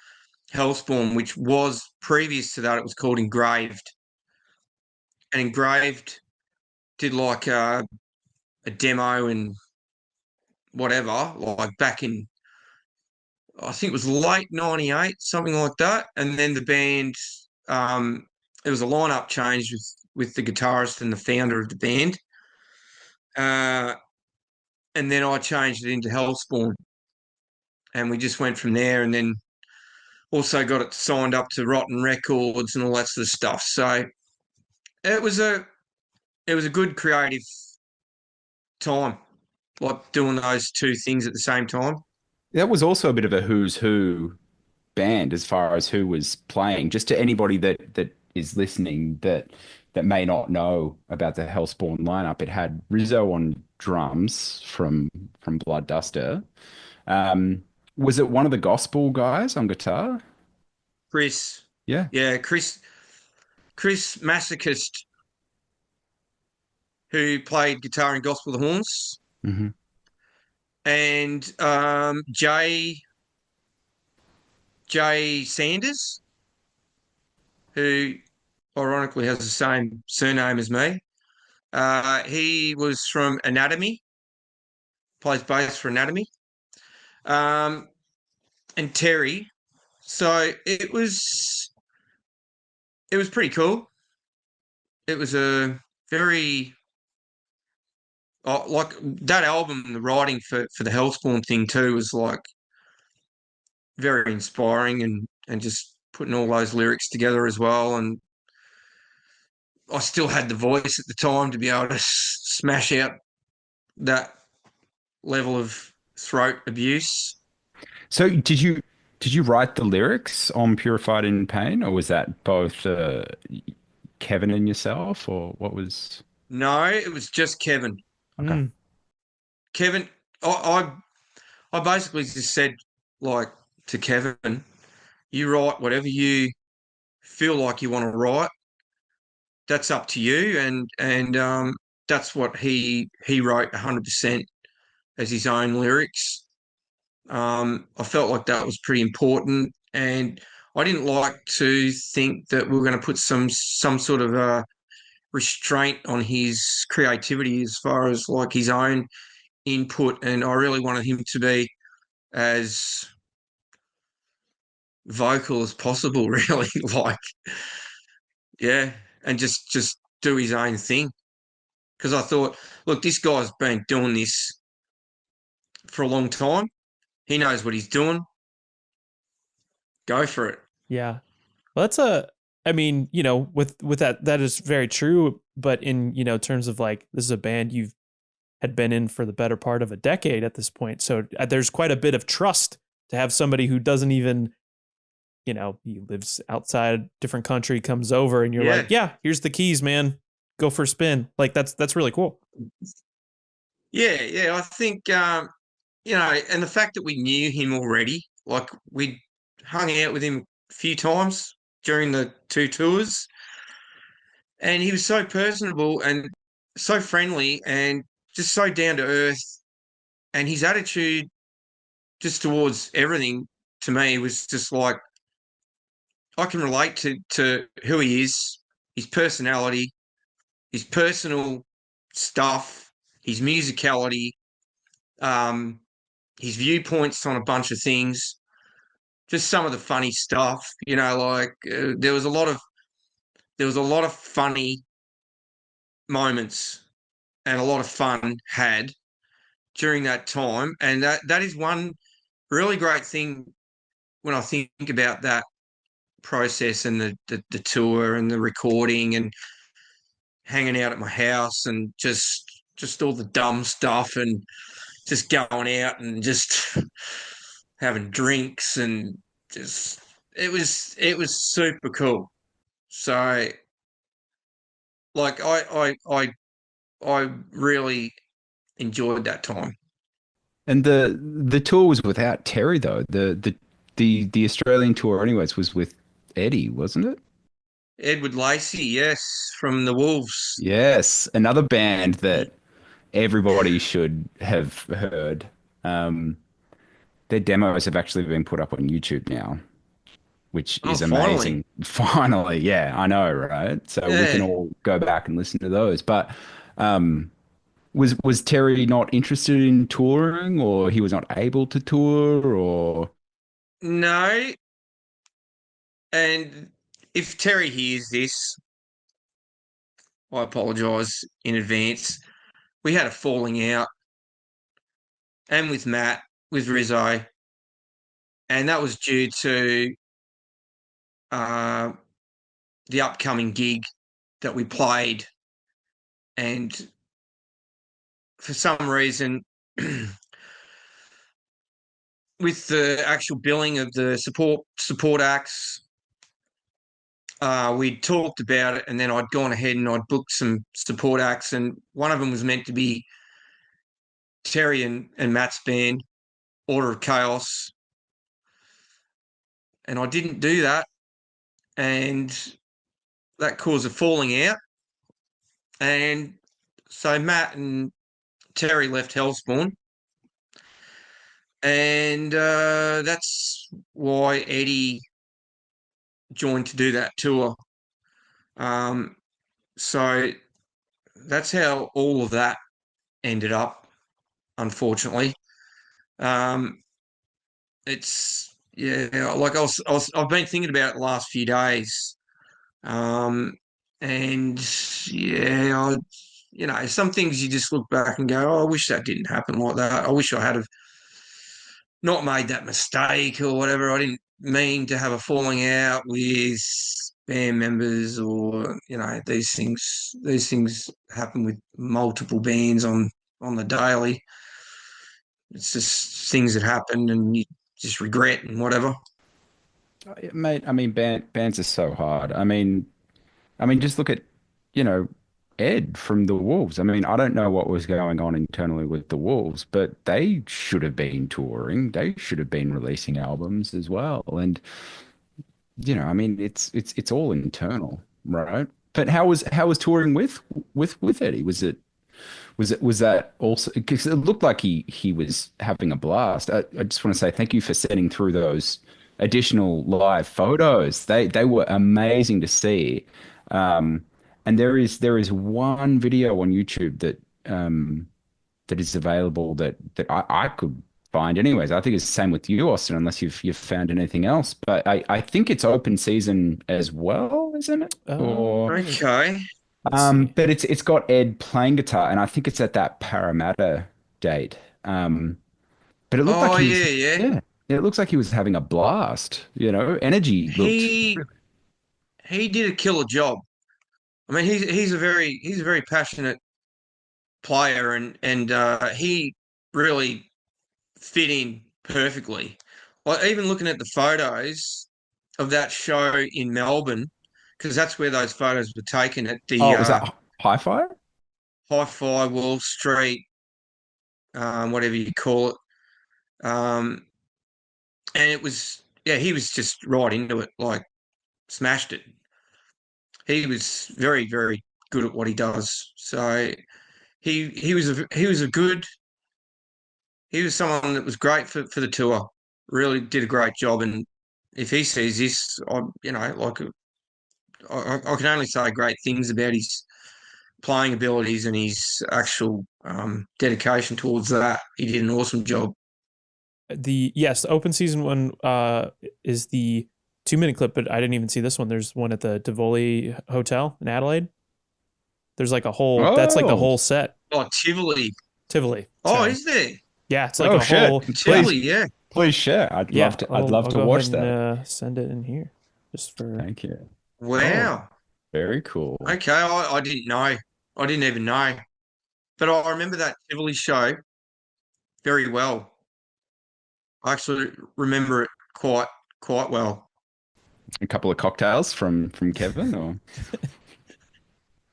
Hellspawn, which was previous to that, it was called Engraved. And Engraved did like a demo and whatever, like back in, I think it was late 98, something like that. And then the band, it was a lineup change with the guitarist and the founder of the band. And then I changed it into Hellspawn. And we just went from there, and then also got it signed up to Rotten Records and all that sort of stuff. So it was a good creative time, like doing those two things at the same time. That was also a bit of a who's who band as far as who was playing. Just to anybody that is listening that may not know about the Hellspawn lineup, it had Rizzo on drums from Blood Duster. Was it one of the gospel guys on guitar? Chris, Yeah. yeah, Chris Masochist, who played guitar in Gospel of the Horns, Mm-hmm. and Jay Sanders, who ironically has the same surname as me. He was from Anatomy, plays bass for Anatomy, and Terry. So it was pretty cool. It was a very like that album. The writing for the Hellspawn thing too was like very inspiring, and just putting all those lyrics together as well. And I still had the voice at the time to be able to smash out that level of throat abuse. So did you write the lyrics on Purified in Pain, or was that both Kevin and yourself, or what was? No, it was just Kevin. Okay. Kevin, I basically just said like to Kevin, you write whatever you feel like you want to write. That's up to you, and that's what he wrote 100% as his own lyrics. I felt like that was pretty important, and I didn't like to think that we were going to put some sort of a restraint on his creativity as far as like his own input, and I really wanted him to be as vocal as possible, really, like, yeah, and just do his own thing. Because I thought, look, this guy's been doing this for a long time. He knows what he's doing. Go for it. Yeah. Well, I mean, with that is very true. But in, terms of like, this is a band you've had been in for the better part of a decade at this point. So there's quite a bit of trust to have somebody who doesn't even, he lives outside a different country, comes over and you're like, yeah, here's the keys, man. Go for a spin. Like that's really cool. Yeah. I think, and the fact that we knew him already, like we hung out with him a few times during the 2 tours, and he was so personable and so friendly and just so down to earth, and his attitude just towards everything to me was just like, I can relate to who he is, his personality, his personal stuff, his musicality, his viewpoints on a bunch of things, just some of the funny stuff. Like there was a lot of funny moments and a lot of fun had during that time, and that is one really great thing when I think about that process and the tour and the recording and hanging out at my house and just all the dumb stuff and just going out and just having drinks and just it was super cool. So like I really enjoyed that time. And the tour was without Terry though. The Australian tour anyways was with Eddie, wasn't it? Edward Lacey, yes, from the Wolves. Yes, another band that everybody should have heard. Their demos have actually been put up on YouTube now, which is amazing. Finally, yeah, I know, right? So we can all go back and listen to those. But was Terry not interested in touring, or he was not able to tour, or? No. And if Terry hears this, I apologise in advance. We had a falling out, and with Matt, with Rizzo, and that was due to the upcoming gig that we played, and for some reason, with the actual billing of the support acts, we'd talked about it, and then I'd gone ahead and I'd booked some support acts, and one of them was meant to be Terry and Matt's band, Order of Chaos, and I didn't do that, and that caused a falling out, and so Matt and Terry left Hellspawn, and that's why Eddie joined to do that tour. So that's how all of that ended up. unfortunately. It's like I've been thinking about it the last few days, and some things you just look back and go, oh, I wish that didn't happen like that. I wish I had have not made that mistake or whatever. I didn't mean to have a falling out with band members, or these things. These things happen with multiple bands on the daily. It's just things that happen, and you just regret and whatever. Mate, I mean, bands are so hard. I mean, just look at, you know, Ed from the Wolves. I mean, I don't know what was going on internally with the Wolves, but they should have been touring. They should have been releasing albums as well. And, I mean, it's all internal, right? But how was touring with Eddie? Was that also, because it looked like he was having a blast. I just want to say thank you for sending through those additional live photos. They were amazing to see. And there is one video on YouTube that is available that I could find. Anyways, I think it's the same with you, Austin, unless you've found anything else. But I think it's open season as well, isn't it? Okay. But it's got Ed playing guitar, and I think it's at that Parramatta date. But it looked like yeah, it looks like he was having a blast. Energy looked. He did a killer job. I mean, he's a very passionate player, and he really fit in perfectly. Like, even looking at the photos of that show in Melbourne, because that's where those photos were taken at the Was that Hi-Fi? Hi-Fi Wall Street, whatever you call it. And it was, he was just right into it, like smashed it. He was very, very good at what he does. So he was someone that was great for the tour. Really did a great job. And if he sees this, I can only say great things about his playing abilities and his actual dedication towards that. He did an awesome job. The open season one is the 2-minute clip, but I didn't even see this one. There's one at the Tivoli Hotel in Adelaide. There's like a whole that's like the whole set. Oh, Tivoli. Oh, is there? Yeah, it's like a whole Tivoli. Yeah. Please share. I'd love to watch that. Send it in here just for. Thank you. Wow. Very cool. Okay, I didn't know. I didn't even know. But I remember that Tivoli show very well. I actually remember it quite well. A couple of cocktails from Kevin, or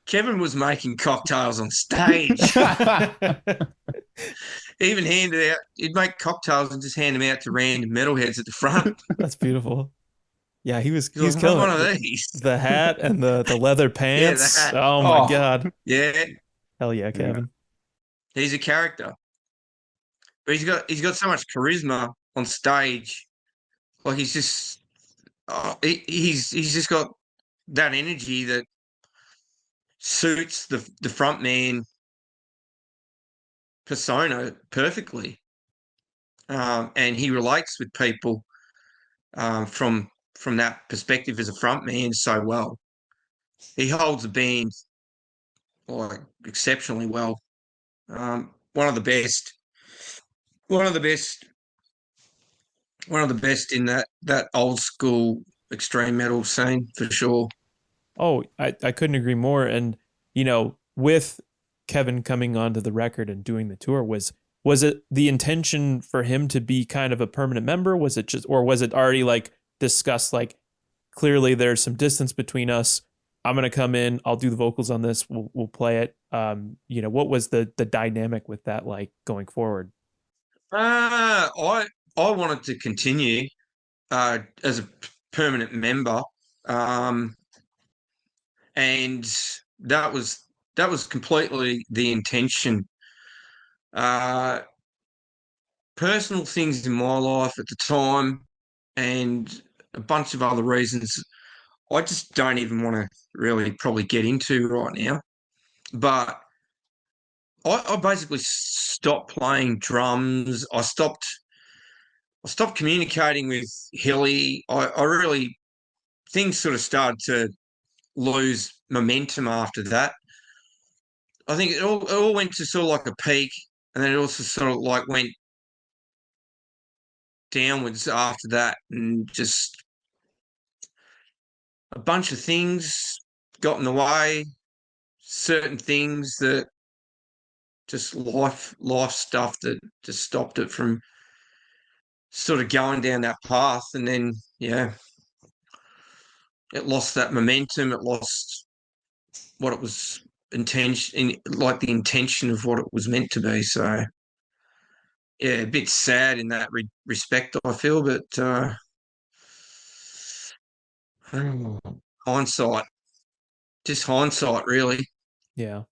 Kevin was making cocktails on stage. Even handed out. He'd make cocktails and just hand them out to random metalheads at the front. That's beautiful. Yeah, he was killing one of these. The hat and the leather pants. Yeah, the hat. Oh my God. Yeah. Hell yeah, Kevin. He's a character. But he's got so much charisma on stage. Like, he's just he's just got that energy that suits the front man persona perfectly. And he relates with people from that perspective as a front man so well. He holds the band like exceptionally well. One of the best in that old school extreme metal scene, for sure. Oh, I couldn't agree more. And with Kevin coming onto the record and doing the tour, was it the intention for him to be kind of a permanent member? Was it already like discussed, like, clearly there's some distance between us, I'm gonna come in, I'll do the vocals on this, we'll play it? What was the dynamic with that like going forward? I wanted to continue as a permanent member, and that was completely the intention. Personal things in my life at the time, and a bunch of other reasons I just don't even want to really probably get into right now. But I basically stopped playing drums. I stopped communicating with Hilly. I really things sort of started to lose momentum after that. I think it all went to sort of like a peak, and then it also sort of like went downwards after that, and just a bunch of things got in the way. Certain things that just life stuff that just stopped it from sort of going down that path, and then yeah, it lost that momentum. It lost what it was intention, like the intention of what it was meant to be. So yeah, a bit sad in that respect, I feel, but hindsight, just hindsight, really. Yeah.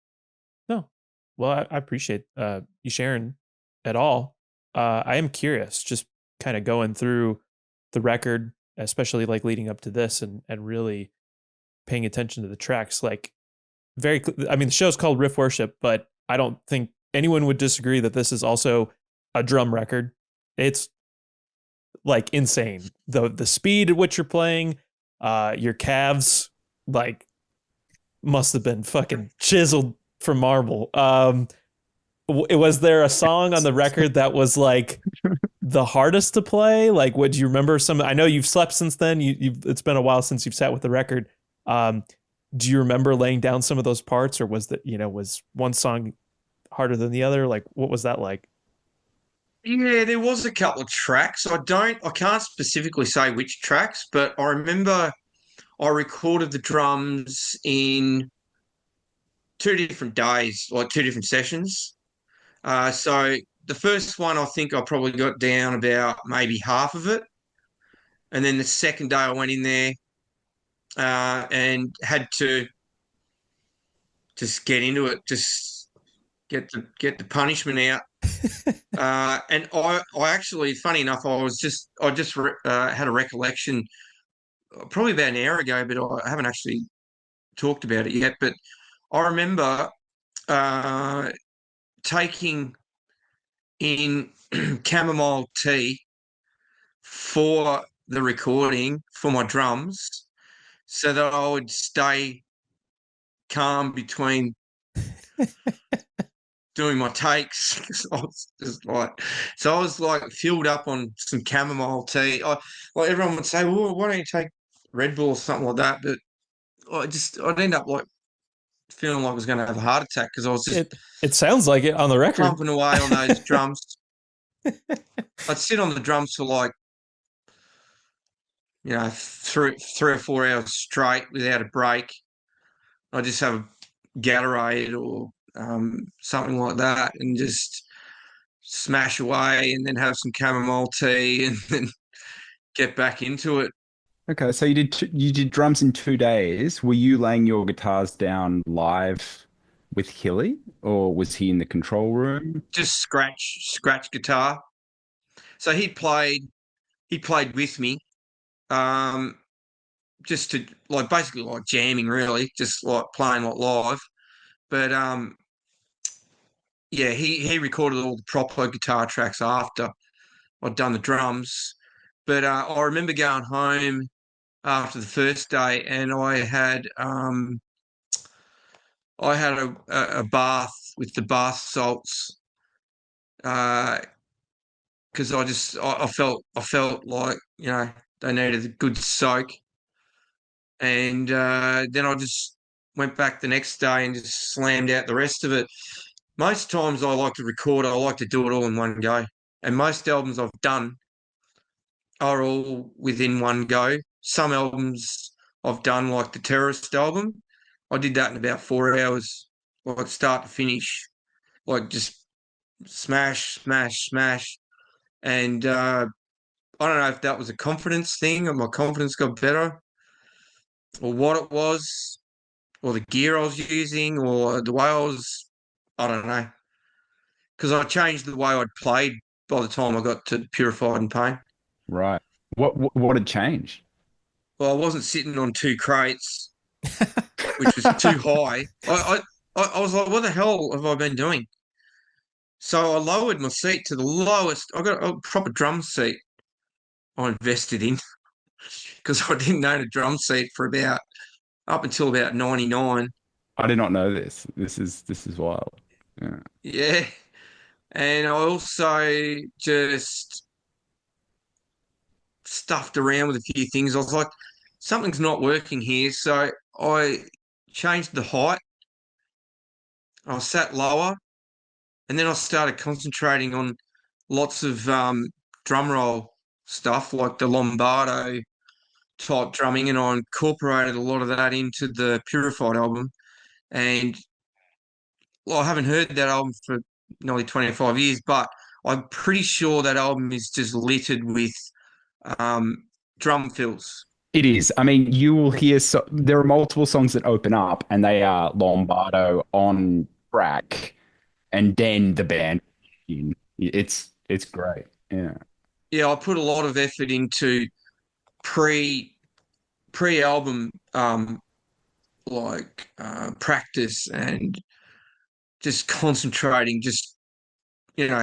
No. Well, I appreciate you sharing at all. I am curious, just kind of going through the record, especially like leading up to this, and really paying attention to the tracks. Like I mean, the show's called Riff Worship, but I don't think anyone would disagree that this is also a drum record. It's like insane. The speed at which you're playing, your calves like must have been fucking chiseled from marble. Was there a song on the record that was like the hardest to play? Like, would you remember some? I know you've slept since then. It's been a while since you've sat with the record. Do you remember laying down some of those parts, or was was one song harder than the other? Like, what was that like? Yeah, there was a couple of tracks. I can't specifically say which tracks, but I remember I recorded the drums in 2 different days, like 2 different sessions. So the first one, I think I probably got down about maybe half of it. And then the second day I went in there and had to just get into it, just get the punishment out. And I actually, funny enough, I just had a recollection probably about an hour ago, but I haven't actually talked about it yet. But I remember taking in chamomile tea for the recording for my drums so that I would stay calm between doing my takes. So I was like filled up on some chamomile tea. Like everyone would say, well, why don't you take Red Bull or something like that? But I'd end up like feeling like I was going to have a heart attack because I was just it sounds like it on the record, pumping away on those drums. I'd sit on the drums for like, 3 or 4 hours straight without a break. I just have a Gatorade or something like that and just smash away and then have some chamomile tea and then get back into it. Okay, so you did drums in 2 days. Were you laying your guitars down live with Hilly, or was he in the control room? Just scratch guitar. So he played with me, just to like basically like jamming, really, just like playing like live. But yeah, he recorded all the proper guitar tracks after I'd done the drums. But I remember going home after the first day, and I had a bath with the bath salts because I felt like they needed a good soak, and then I just went back the next day and just slammed out the rest of it. Most times I like to record, I like to do it all in one go, and most albums I've done are all within one go. Some albums I've done, like the Terrorist album, I did that in about 4 hours, like start to finish, like just smash, smash, smash. And I don't know if that was a confidence thing or my confidence got better or what it was or the gear I was using or the way I don't know. Because I changed the way I'd played by the time I got to Purified and Pain. Right. What had changed? Well, I wasn't sitting on 2 crates, which was too high. I was like, what the hell have I been doing? So I lowered my seat to the lowest. I got a proper drum seat I invested in because I didn't own a drum seat for about up until about 99. I did not know this. This is wild. Yeah. Yeah. And I also just stuffed around with a few things. I was like, something's not working here. So I changed the height. I sat lower, and then I started concentrating on lots of drum roll stuff like the Lombardo type drumming, and I incorporated a lot of that into the Purified album. And well, I haven't heard that album for nearly 25 years, but I'm pretty sure that album is just littered with um, drum fills. It is. I mean, you will hear there are multiple songs that open up and they are Lombardo on track and then the band. It's great. Yeah. Yeah, I put a lot of effort into pre album practice and just concentrating, just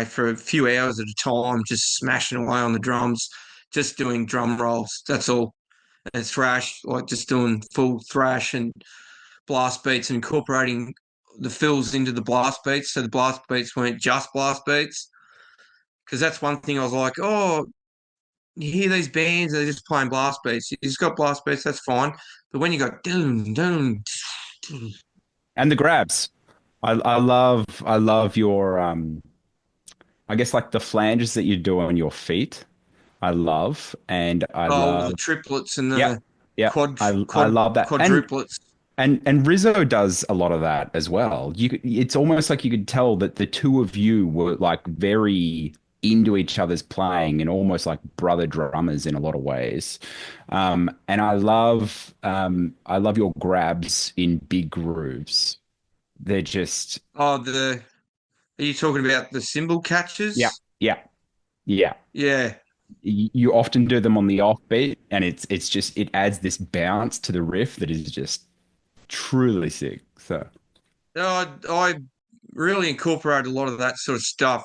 for a few hours at a time, just smashing away on the drums, just doing drum rolls. That's all. And thrash, like just doing full thrash and blast beats and incorporating the fills into the blast beats. So the blast beats weren't just blast beats. Because that's one thing I was like, oh, you hear these bands, they're just playing blast beats. You just got blast beats, that's fine. But when you go doom, doom, And the grabs. I love your I guess like the flanges that you do on your feet. I love and I the love triplets and the yeah, yeah. I love that. quadruplets. And Rizzo does a lot of that as well. It's almost like you could tell that the two of you were like very into each other's playing and almost like brother drummers in a lot of ways. And I love your grabs in big grooves. They're just Are you talking about the cymbal catches? yeah, yeah, yeah. Yeah. You often do them on the offbeat, and it's just it adds this bounce to the riff that is just truly sick. So I really incorporated a lot of that sort of stuff,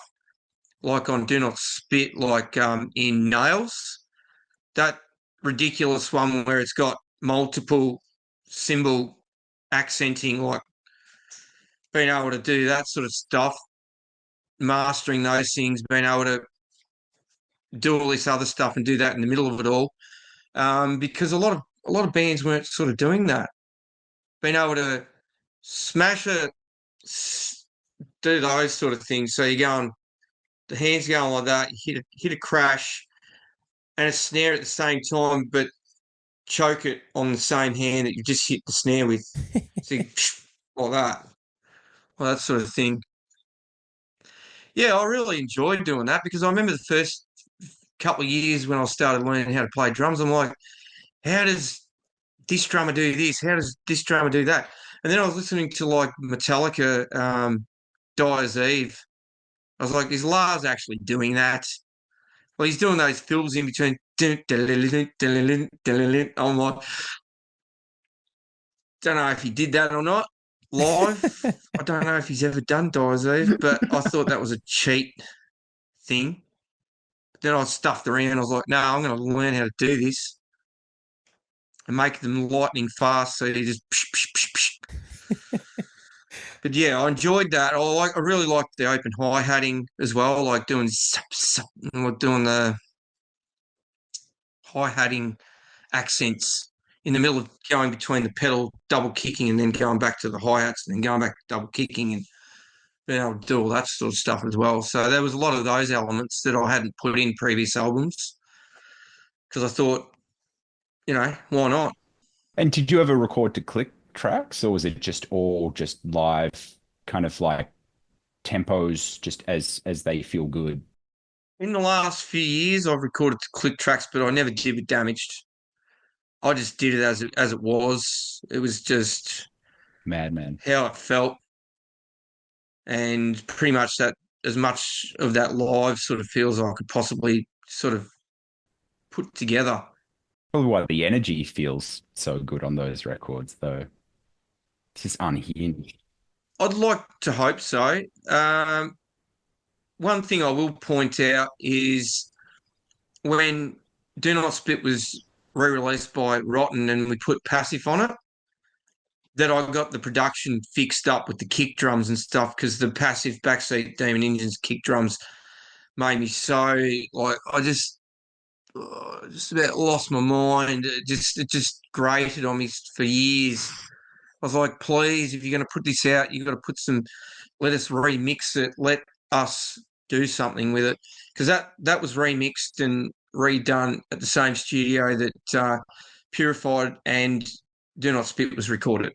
like on Do Not Spit, like in Nails. That ridiculous one where it's got multiple cymbal accenting, like being able to do that sort of stuff, mastering those things, being able to do all this other stuff and do that in the middle of it all. Because a lot of bands weren't sort of doing that. Being able to smash it, do those sort of things. So you're going, the hands going like that, you hit a crash and a snare at the same time, but choke it on the same hand that you just hit the snare with. So you, like that. Well, that sort of thing. Yeah, I really enjoyed doing that because I remember the first couple of years when I started learning how to play drums, I'm like, how does this drummer do this? How does this drummer do that? And then I was listening to like Metallica, Dyer's Eve. I was like, is Lars actually doing that? Well, he's doing those fills in between. I'm like, don't know if he did that or not live. I don't know if he's ever done Dyer's Eve, but I thought that was a cheat thing. Then I stuffed around. I was like, no, I'm going to learn how to do this and make them lightning fast. So you just. But yeah, I enjoyed that. I really liked the open hi-hatting as well, like doing doing the hi-hatting accents in the middle of going between the pedal, double kicking, and then going back to the hi-hats, and then going back to double kicking, and being able to do all that sort of stuff as well. So there was a lot of those elements that I hadn't put in previous albums because I thought, why not? And did you ever record to click tracks, or was it just all just live, kind of like tempos, just as they feel good? In the last few years, I've recorded to click tracks, but I never did with Damaged. I just did it as it was. It was just Madman. how it felt, and pretty much that as much of that live sort of feels I could possibly sort of put together. Probably why the energy feels so good on those records, though. It's just unhinged. I'd like to hope so. one thing I will point out is when Do Not Spit was re-released by Rotten and we put Passive on it, that I got the production fixed up with the kick drums and stuff, because the Passive Backseat Demon Engines kick drums made me so, like, I just about lost my mind. It just grated on me for years. I was like, please, if you're going to put this out, you've got to put let us remix it. Let us do something with it. Because that was remixed and redone at the same studio that Purified and Do Not Spit was recorded.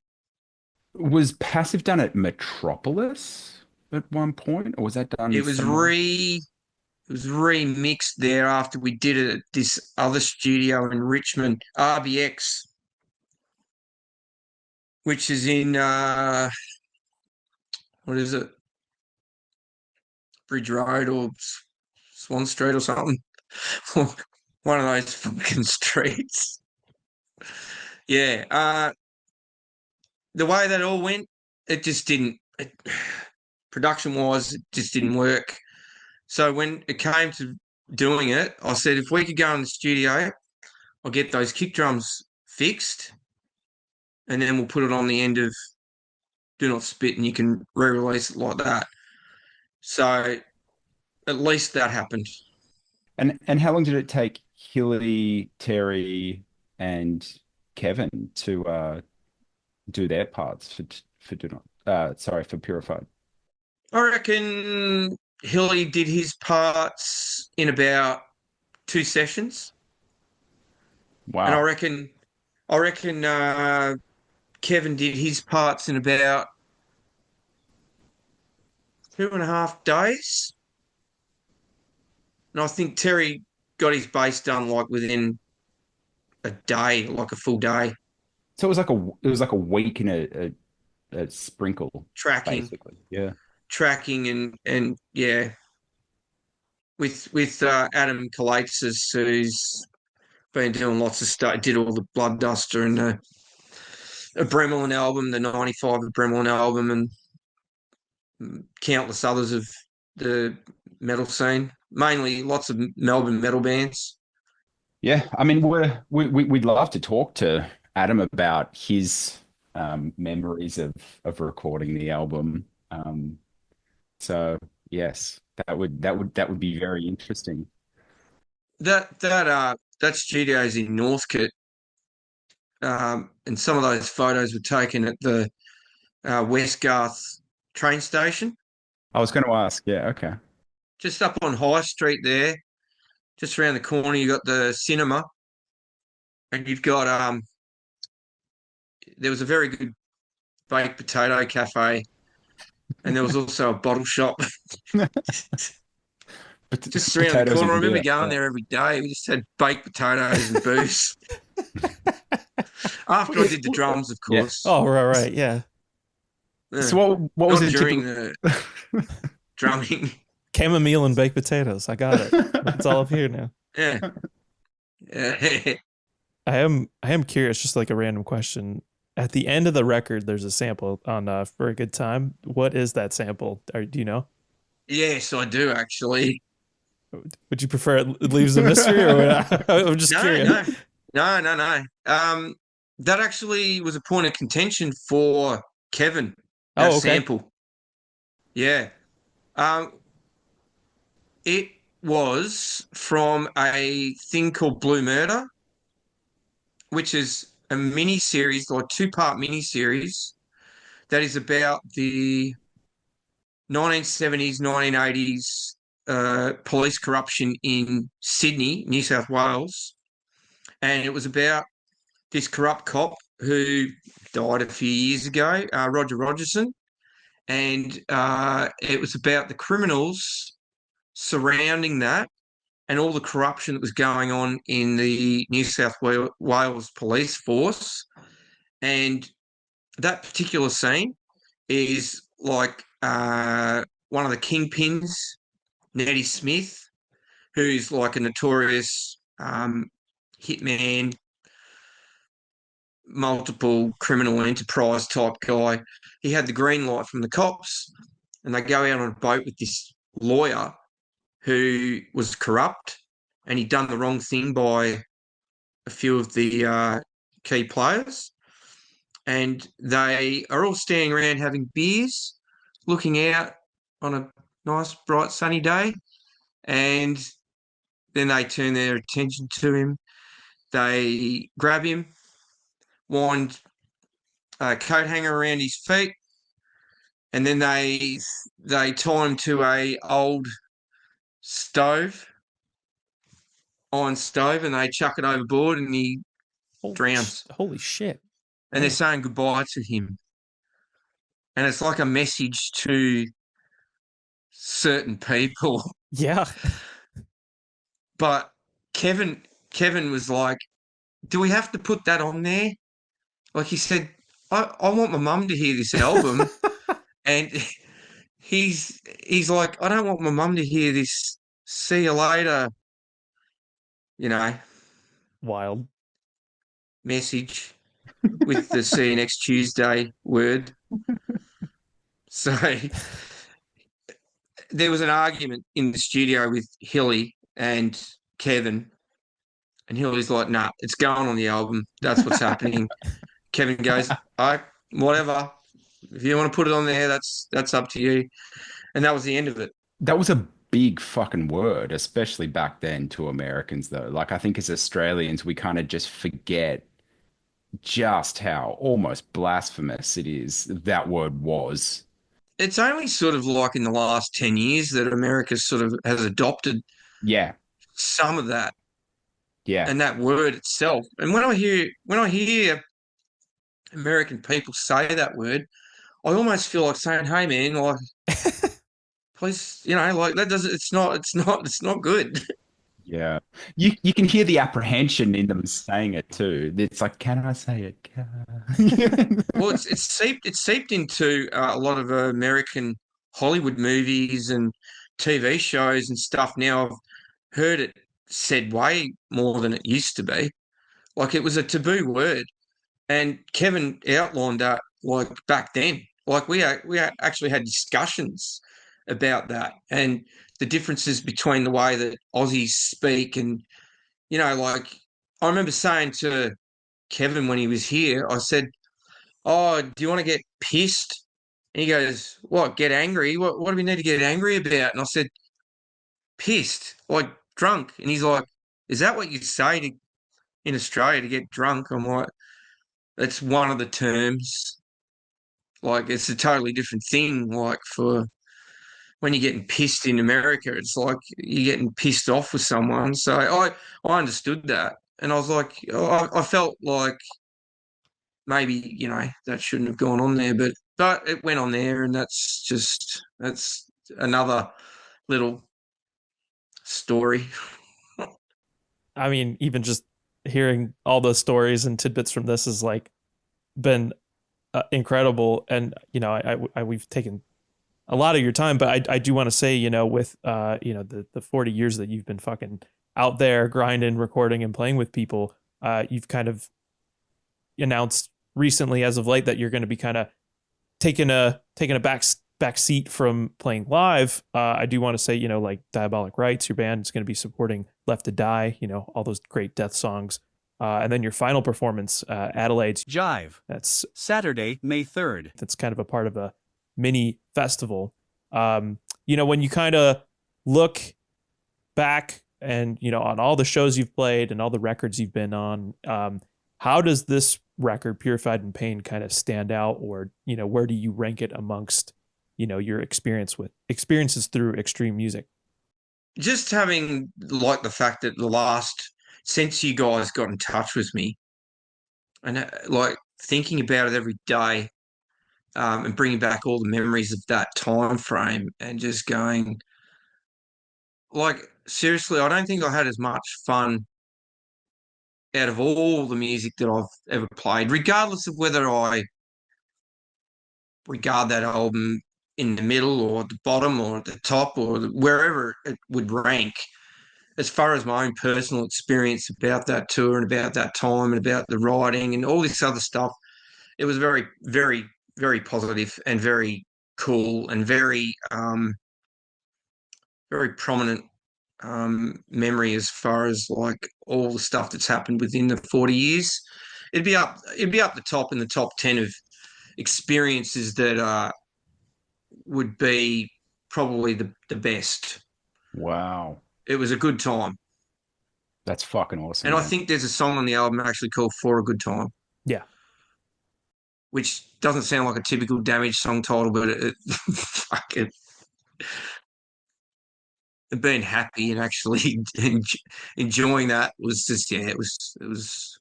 Was Passive done at Metropolis at one point, or was that done It was somewhere? it was remixed there after we did it at this other studio in Richmond, RBX, which is in what is it? Bridge Road or Swan Street or something. One of those fucking streets. Yeah. The way that all went, it just didn't. Production-wise, it just didn't work. So when it came to doing it, I said, if we could go in the studio, I'll get those kick drums fixed, and then we'll put it on the end of Do Not Spit, and you can re-release it like that. So at least that happened. And how long did it take Hilly, Terry, and Kevin to do their parts for do not for Purified? I reckon Hilly did his parts in about 2 sessions. Wow. And I reckon Kevin did his parts in about 2.5 days. And I think Terry got his bass done like within a day, like a full day. So it was like a week in a sprinkle, Tracking. basically. Yeah. Tracking and yeah. With Adam Kalatzis, who's been doing lots of stuff, did all the Blood Duster and the Bremelin album, the 95 Bremelin album, and countless others of the metal scene, mainly lots of Melbourne metal bands. Yeah, I mean, we'd love to talk to Adam about his memories of recording the album. So yes, that would be very interesting. That studio's in Northcote, and some of those photos were taken at the Westgarth train station, I was going to ask. Yeah, okay. just up on High Street there. Just around the corner, you got the cinema, and you've got there was a very good baked potato cafe, and there was also a bottle shop just around the Potatoes corner. I and remember beer. going there every day. We just had baked potatoes and booze. After I did the drums, of Yeah. course. Oh, right, yeah. Yeah. So what was Not it during typical? the drumming? Chamomile and baked potatoes. I got it. It's all up here now. Yeah. Yeah. I am curious, just like a random question. At the end of the record, there's a sample on For a Good Time. What is that sample? Do you know? Yes, I do actually. Would you prefer it leaves a mystery, or I'm just curious? No. That actually was a point of contention for Kevin. That sample. Yeah. It was from a thing called Blue Murder, which is a mini series, like 2-part mini series, that is about the 1970s, 1980s police corruption in Sydney, New South Wales. And it was about this corrupt cop who died a few years ago, Roger Rogerson. And it was about the criminals surrounding that and all the corruption that was going on in the New South Wales police force. And that particular scene is like one of the kingpins, Nettie Smith, who's like a notorious hitman, multiple criminal enterprise type guy. He had the green light from the cops, and they go out on a boat with this lawyer who was corrupt, and he'd done the wrong thing by a few of the key players. And they are all standing around having beers, looking out on a nice, bright, sunny day. And then they turn their attention to him. They grab him, wind a coat hanger around his feet, and then they tie him to a old iron stove, and they chuck it overboard, and he drowns. Holy shit. And they're saying goodbye to him. And it's like a message to certain people. Yeah. But Kevin was like, do we have to put that on there? Like he said, I want my mum to hear this album. And he's like, I don't want my mum to hear this see you later, Wild message with the see you next Tuesday word. So there was an argument in the studio with Hilly and Kevin, and Hilly's like, nah, it's going on the album. That's what's happening. Kevin goes, whatever. If you want to put it on there, that's up to you. And that was the end of it. That was a big fucking word, especially back then to Americans, though. Like, I think as Australians, we kind of just forget just how almost blasphemous it is that word was. It's only sort of like in the last 10 years that America sort of has adopted some of that. Yeah. And that word itself. And when I hear American people say that word, I almost feel like saying, hey man, like please, like that doesn't it's not good. Yeah. You can hear the apprehension in them saying it too. It's like, can I say it? Well, it's seeped into a lot of American Hollywood movies and TV shows and stuff. Now I've heard it said way more than it used to be. Like it was a taboo word, and Kevin outlined that like back then. Like we actually had discussions about that and the differences between the way that Aussies speak, and like I remember saying to Kevin when he was here, I said, oh, do you want to get pissed? And he goes, what, get angry? What do we need to get angry about? And I said, pissed, like drunk. And he's like, is that what you say in Australia to get drunk? I'm like, it's one of the terms. Like, it's a totally different thing. Like, for when you're getting pissed in America, it's like you're getting pissed off with someone. So I understood that. And I was like, I felt like maybe, that shouldn't have gone on there, but it went on there, and that's another little story. I mean, even just hearing all those stories and tidbits from this has like been incredible. And, we've taken a lot of your time, but I do want to say, with, the 40 years that you've been fucking out there grinding, recording and playing with people, you've kind of announced recently as of late that you're going to be kind of taking a back seat from playing live. I do want to say, like Diabolic Rights, your band is going to be supporting Left to Die, all those great death songs. And then your final performance, Adelaide's Jive. That's Saturday, May 3rd. That's kind of a part of a mini festival. When you kind of look back and, on all the shows you've played and all the records you've been on, how does this record, Purified in Pain, kind of stand out? Or, where do you rank it amongst, your experiences through extreme music? Just having like the fact that since you guys got in touch with me, and like thinking about it every day, and bringing back all the memories of that time frame, and just going, like, seriously, I don't think I had as much fun out of all the music that I've ever played, regardless of whether I regard that album in the middle or at the bottom or at the top or wherever it would rank. As far as my own personal experience about that tour and about that time and about the writing and all this other stuff, it was very, very, very positive and very cool and very very prominent memory as far as like all the stuff that's happened within the 40 years. It'd be up the top in the top 10 of experiences that would be probably the best. Wow. It was a good time. That's fucking awesome. And I Man. think there's a song on the album actually called For a Good Time, Yeah. which doesn't sound like a typical Damage song title, but fucking being happy and actually enjoying that was just, yeah, it was,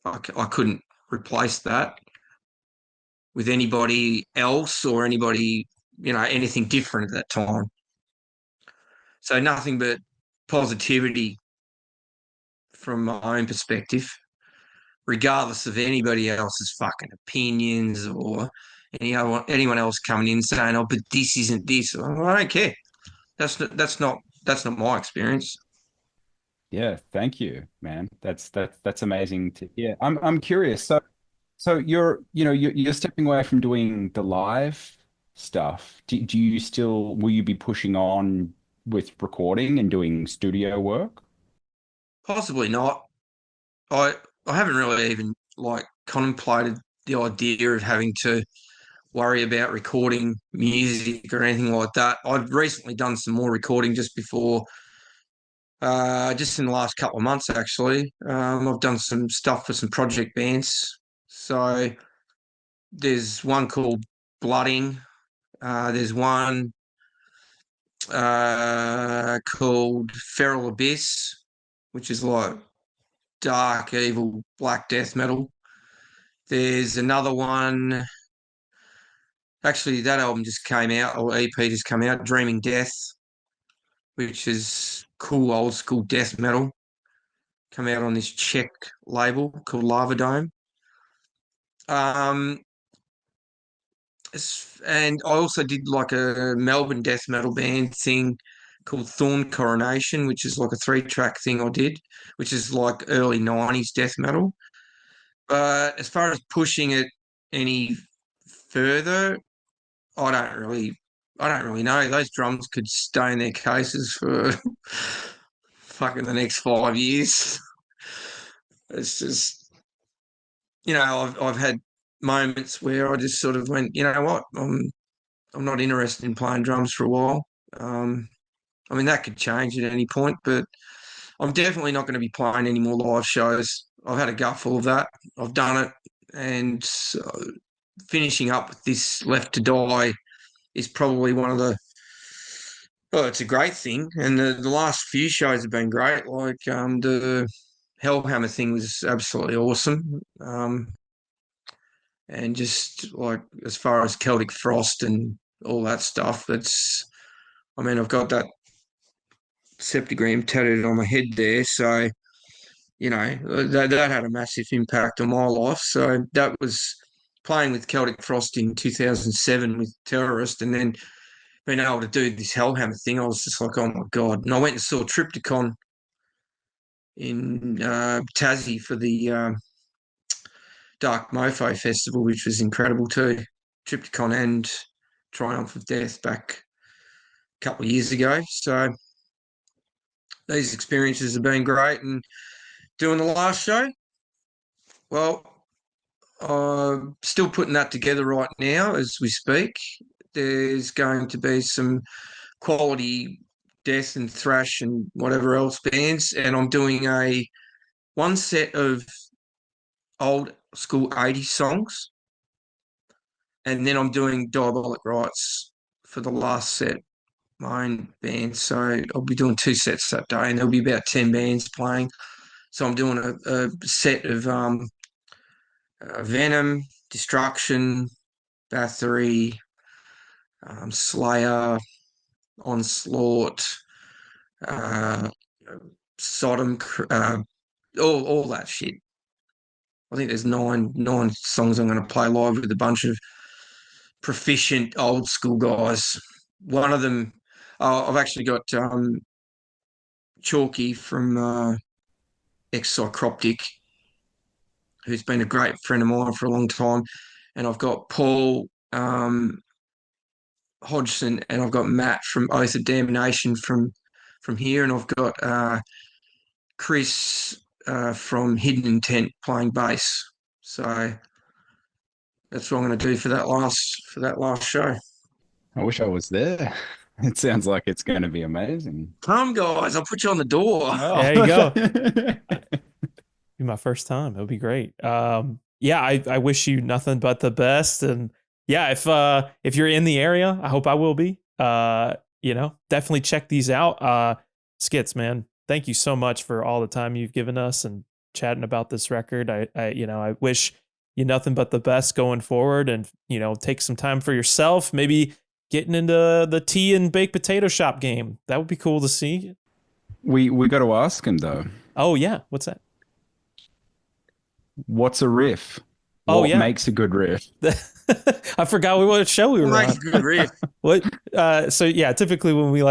I couldn't replace that with anybody else or anybody, anything different at that time. So nothing but positivity from my own perspective, regardless of anybody else's fucking opinions or anyone else coming in saying, "Oh, but this isn't this." Well, I don't care. That's not my experience. Yeah, thank you, man. That's amazing to hear. I'm curious. So you're stepping away from doing the live stuff. Do you still will you be pushing on with recording and doing studio work? Possibly not. I I haven't really even like contemplated the idea of having to worry about recording music or anything like that. I've recently done some more recording just before, just in the last couple of months actually. I've done some stuff for some project bands. So there's one called Blooding. There's one called Feral Abyss, which is like dark, evil, black death metal. There's another one. Actually, that album just came out, or EP just came out, Dreaming Death, which is cool old school death metal. Come out on this Czech label called Lava Dome. Um, and I also did like a Melbourne death metal band thing called Thorn Coronation, which is like a 3-track thing I did, which is like early 90s death metal. But as far as pushing it any further, I don't really know. Those drums could stay in their cases for fucking the next 5 years. It's just, I've had moments where I just sort of went, you know what, I'm not interested in playing drums for a while. I mean, that could change at any point, but I'm definitely not going to be playing any more live shows. I've had a gutful of that. I've done it, and finishing up with this Left to Die is probably one of the. Well, it's a great thing, and the last few shows have been great. Like the Hellhammer thing was absolutely awesome, and just like as far as Celtic Frost and all that stuff, I mean, I've got that septigram tattooed on my head there, so that had a massive impact on my life. So that was playing with Celtic Frost in 2007 with Terrorist, and then being able to do this Hellhammer thing. I was just like, oh my god! And I went and saw Triptychon in Tassie for the Dark Mofo Festival, which was incredible too. Triptychon and Triumph of Death back a couple of years ago. So these experiences have been great. And doing the last show, well, I'm still putting that together right now as we speak. There's going to be some quality death and thrash and whatever else bands, and I'm doing one set of old school 80s songs, and then I'm doing Diabolic Rights for the last set, my own band. So I'll be doing 2 sets that day, and there'll be about 10 bands playing. So I'm doing a set of Venom, Destruction, Bathory, Slayer, Onslaught, uh, Sodom, all that shit. I think there's nine songs I'm going to play live with a bunch of proficient old school guys. One of them, I've actually got Chalky from ex-Psychroptic, who's been a great friend of mine for a long time, and I've got Paul Hodgson, and I've got Matt from Oath of Damnation from here, and I've got Chris from Hidden Intent playing bass. So that's what I'm going to do for that last show. I wish I was there. It sounds like it's going to be amazing. Come, guys, I'll put you on the door. There you go. Be my first time. It'll be great. Yeah, I wish you nothing but the best. And yeah, if you're in the area, I hope I will be. Definitely check these out. Skitz, man, thank you so much for all the time you've given us and chatting about this record. I wish you nothing but the best going forward, and take some time for yourself. Maybe getting into the tea and baked potato shop game. That would be cool to see. We got to ask him though. Oh yeah, what's that? What's a riff? Oh, what yeah. makes a good riff? I forgot what show we were Makes on. a good riff. What? So yeah, typically when we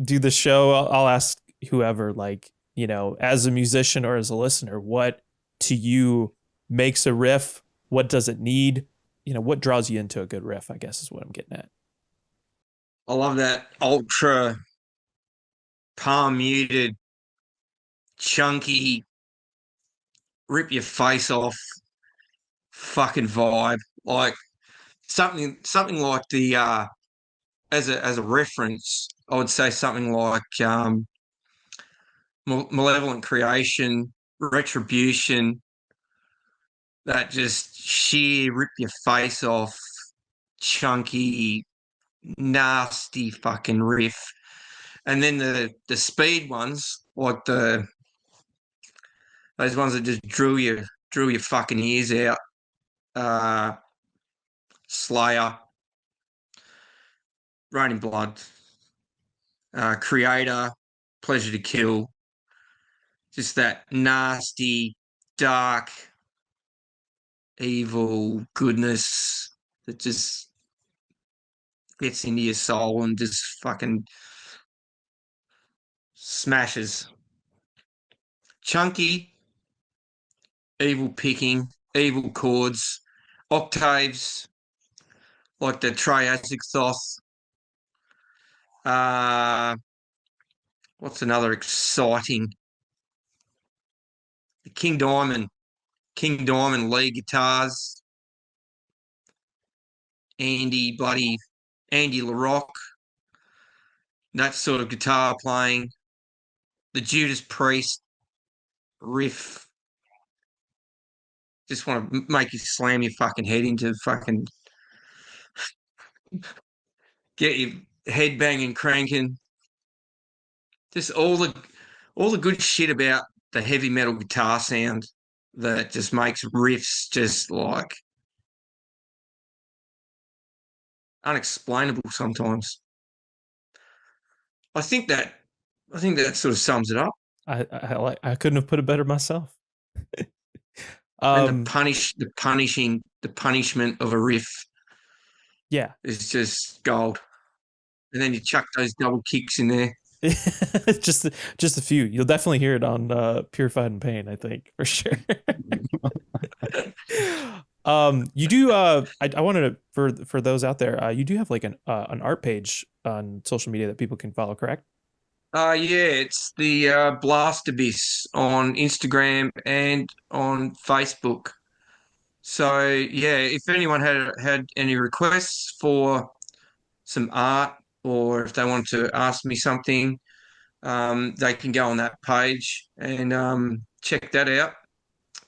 do the show, I'll ask whoever, as a musician or as a listener, what to you makes a riff? What does it need? What draws you into a good riff, I guess is what I'm getting at. I love that ultra palm muted, chunky, rip your face off fucking vibe. Like something like the as a reference, I would say something like Malevolent Creation, Retribution, that just sheer rip your face off, chunky, nasty fucking riff. And then the speed ones, like those ones that just drew your fucking ears out. Slayer, Raining Blood, Creator, Pleasure to Kill. Just that nasty, dark, evil goodness that just gets into your soul and just fucking smashes. Chunky, evil picking, evil chords, octaves, like the Triassic Thoth. What's another exciting? The King Diamond lead guitars. Andy LaRock. That sort of guitar playing. The Judas Priest riff. Just want to make you slam your fucking head into fucking get your head banging, cranking. Just all the good shit about the heavy metal guitar sound that just makes riffs just like unexplainable sometimes. I think that sort of sums it up. I couldn't have put it better myself. And the punishment of a riff, yeah, is just gold. And then you chuck those double kicks in there. just a few. You'll definitely hear it on Purified in Pain, I think, for sure. You do. I wanted to for those out there. You do have like an art page on social media that people can follow, correct? Yeah, it's the Blast Abyss on Instagram and on Facebook. So yeah, if anyone had any requests for some art, or if they want to ask me something, they can go on that page and check that out.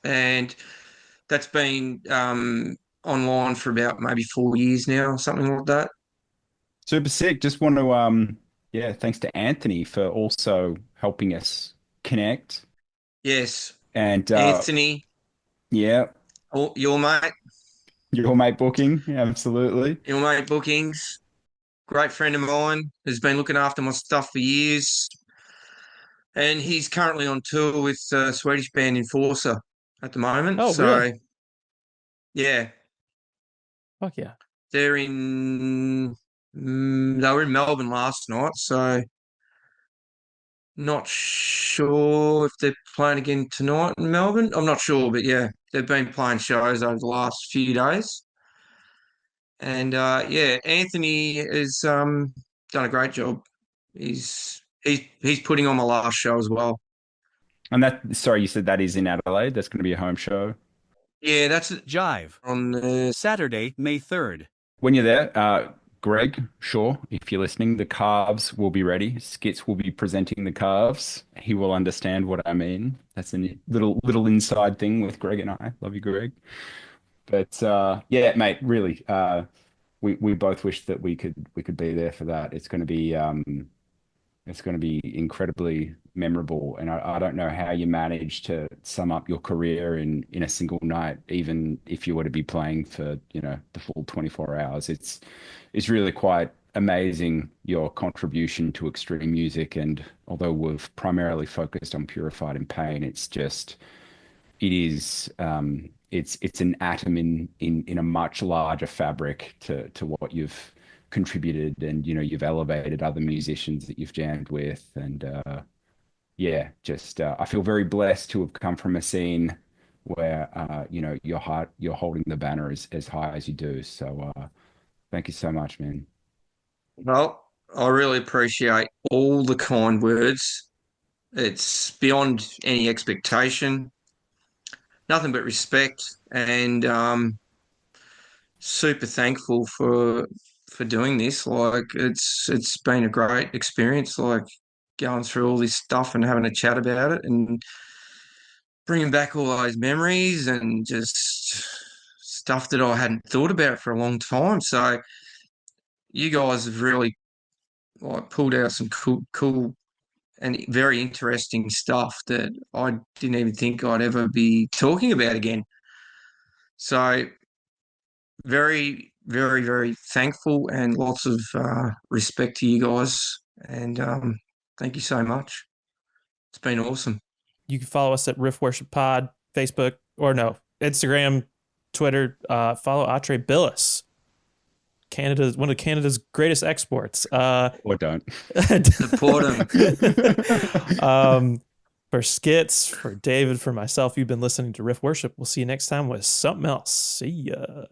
And that's been online for about maybe 4 years now, or something like that. Super sick. Just want to thanks to Anthony for also helping us connect. Yes. And Anthony. Yeah. Your mate. Your mate booking, absolutely. Your mate bookings. Great friend of mine, has been looking after my stuff for years. And he's currently on tour with a Swedish band Enforcer at the moment. Oh, really? Yeah. Fuck yeah. They were in Melbourne last night, so not sure if they're playing again tonight in Melbourne. I'm not sure, but yeah, they've been playing shows over the last few days. And yeah, Anthony has done a great job. He's putting on my last show as well. And that, sorry, you said that is in Adelaide. That's going to be a home show. Yeah, that's Jive. on the Saturday, May 3rd. When you're there, Greg Shaw, if you're listening, the calves will be ready. Skitz will be presenting the calves. He will understand what I mean. That's a little inside thing with Greg and I. Love you, Greg. But yeah, mate, really, we both wish that we could be there for that. It's going to be incredibly memorable, and I don't know how you manage to sum up your career in a single night, even if you were to be playing for, you know, the full 24 hours. It's really quite amazing, your contribution to extreme music. And although we've primarily focused on Purified in Pain, it's an atom in a much larger fabric to what you've contributed. And, you know, you've elevated other musicians that you've jammed with. And yeah, just I feel very blessed to have come from a scene where you know, you're holding the banner as high as you do. So thank you so much, man. Well, I really appreciate all the kind words. It's beyond any expectation. Nothing but respect, and super thankful for doing this. Like, it's been a great experience, like going through all this stuff and having a chat about it and bringing back all those memories and just stuff that I hadn't thought about for a long time. So you guys have really, like, pulled out some cool and very interesting stuff that I didn't even think I'd ever be talking about again. So very, very, very thankful, and lots of respect to you guys. And thank you so much. It's been awesome. You can follow us at Riff Worship Pod, Facebook, or no, Instagram, Twitter. Follow Atræ Bilis, one of Canada's greatest exports. Or don't. Support them. For Skitz, for David, for myself, you've been listening to Riff Worship. We'll see you next time with something else. See ya.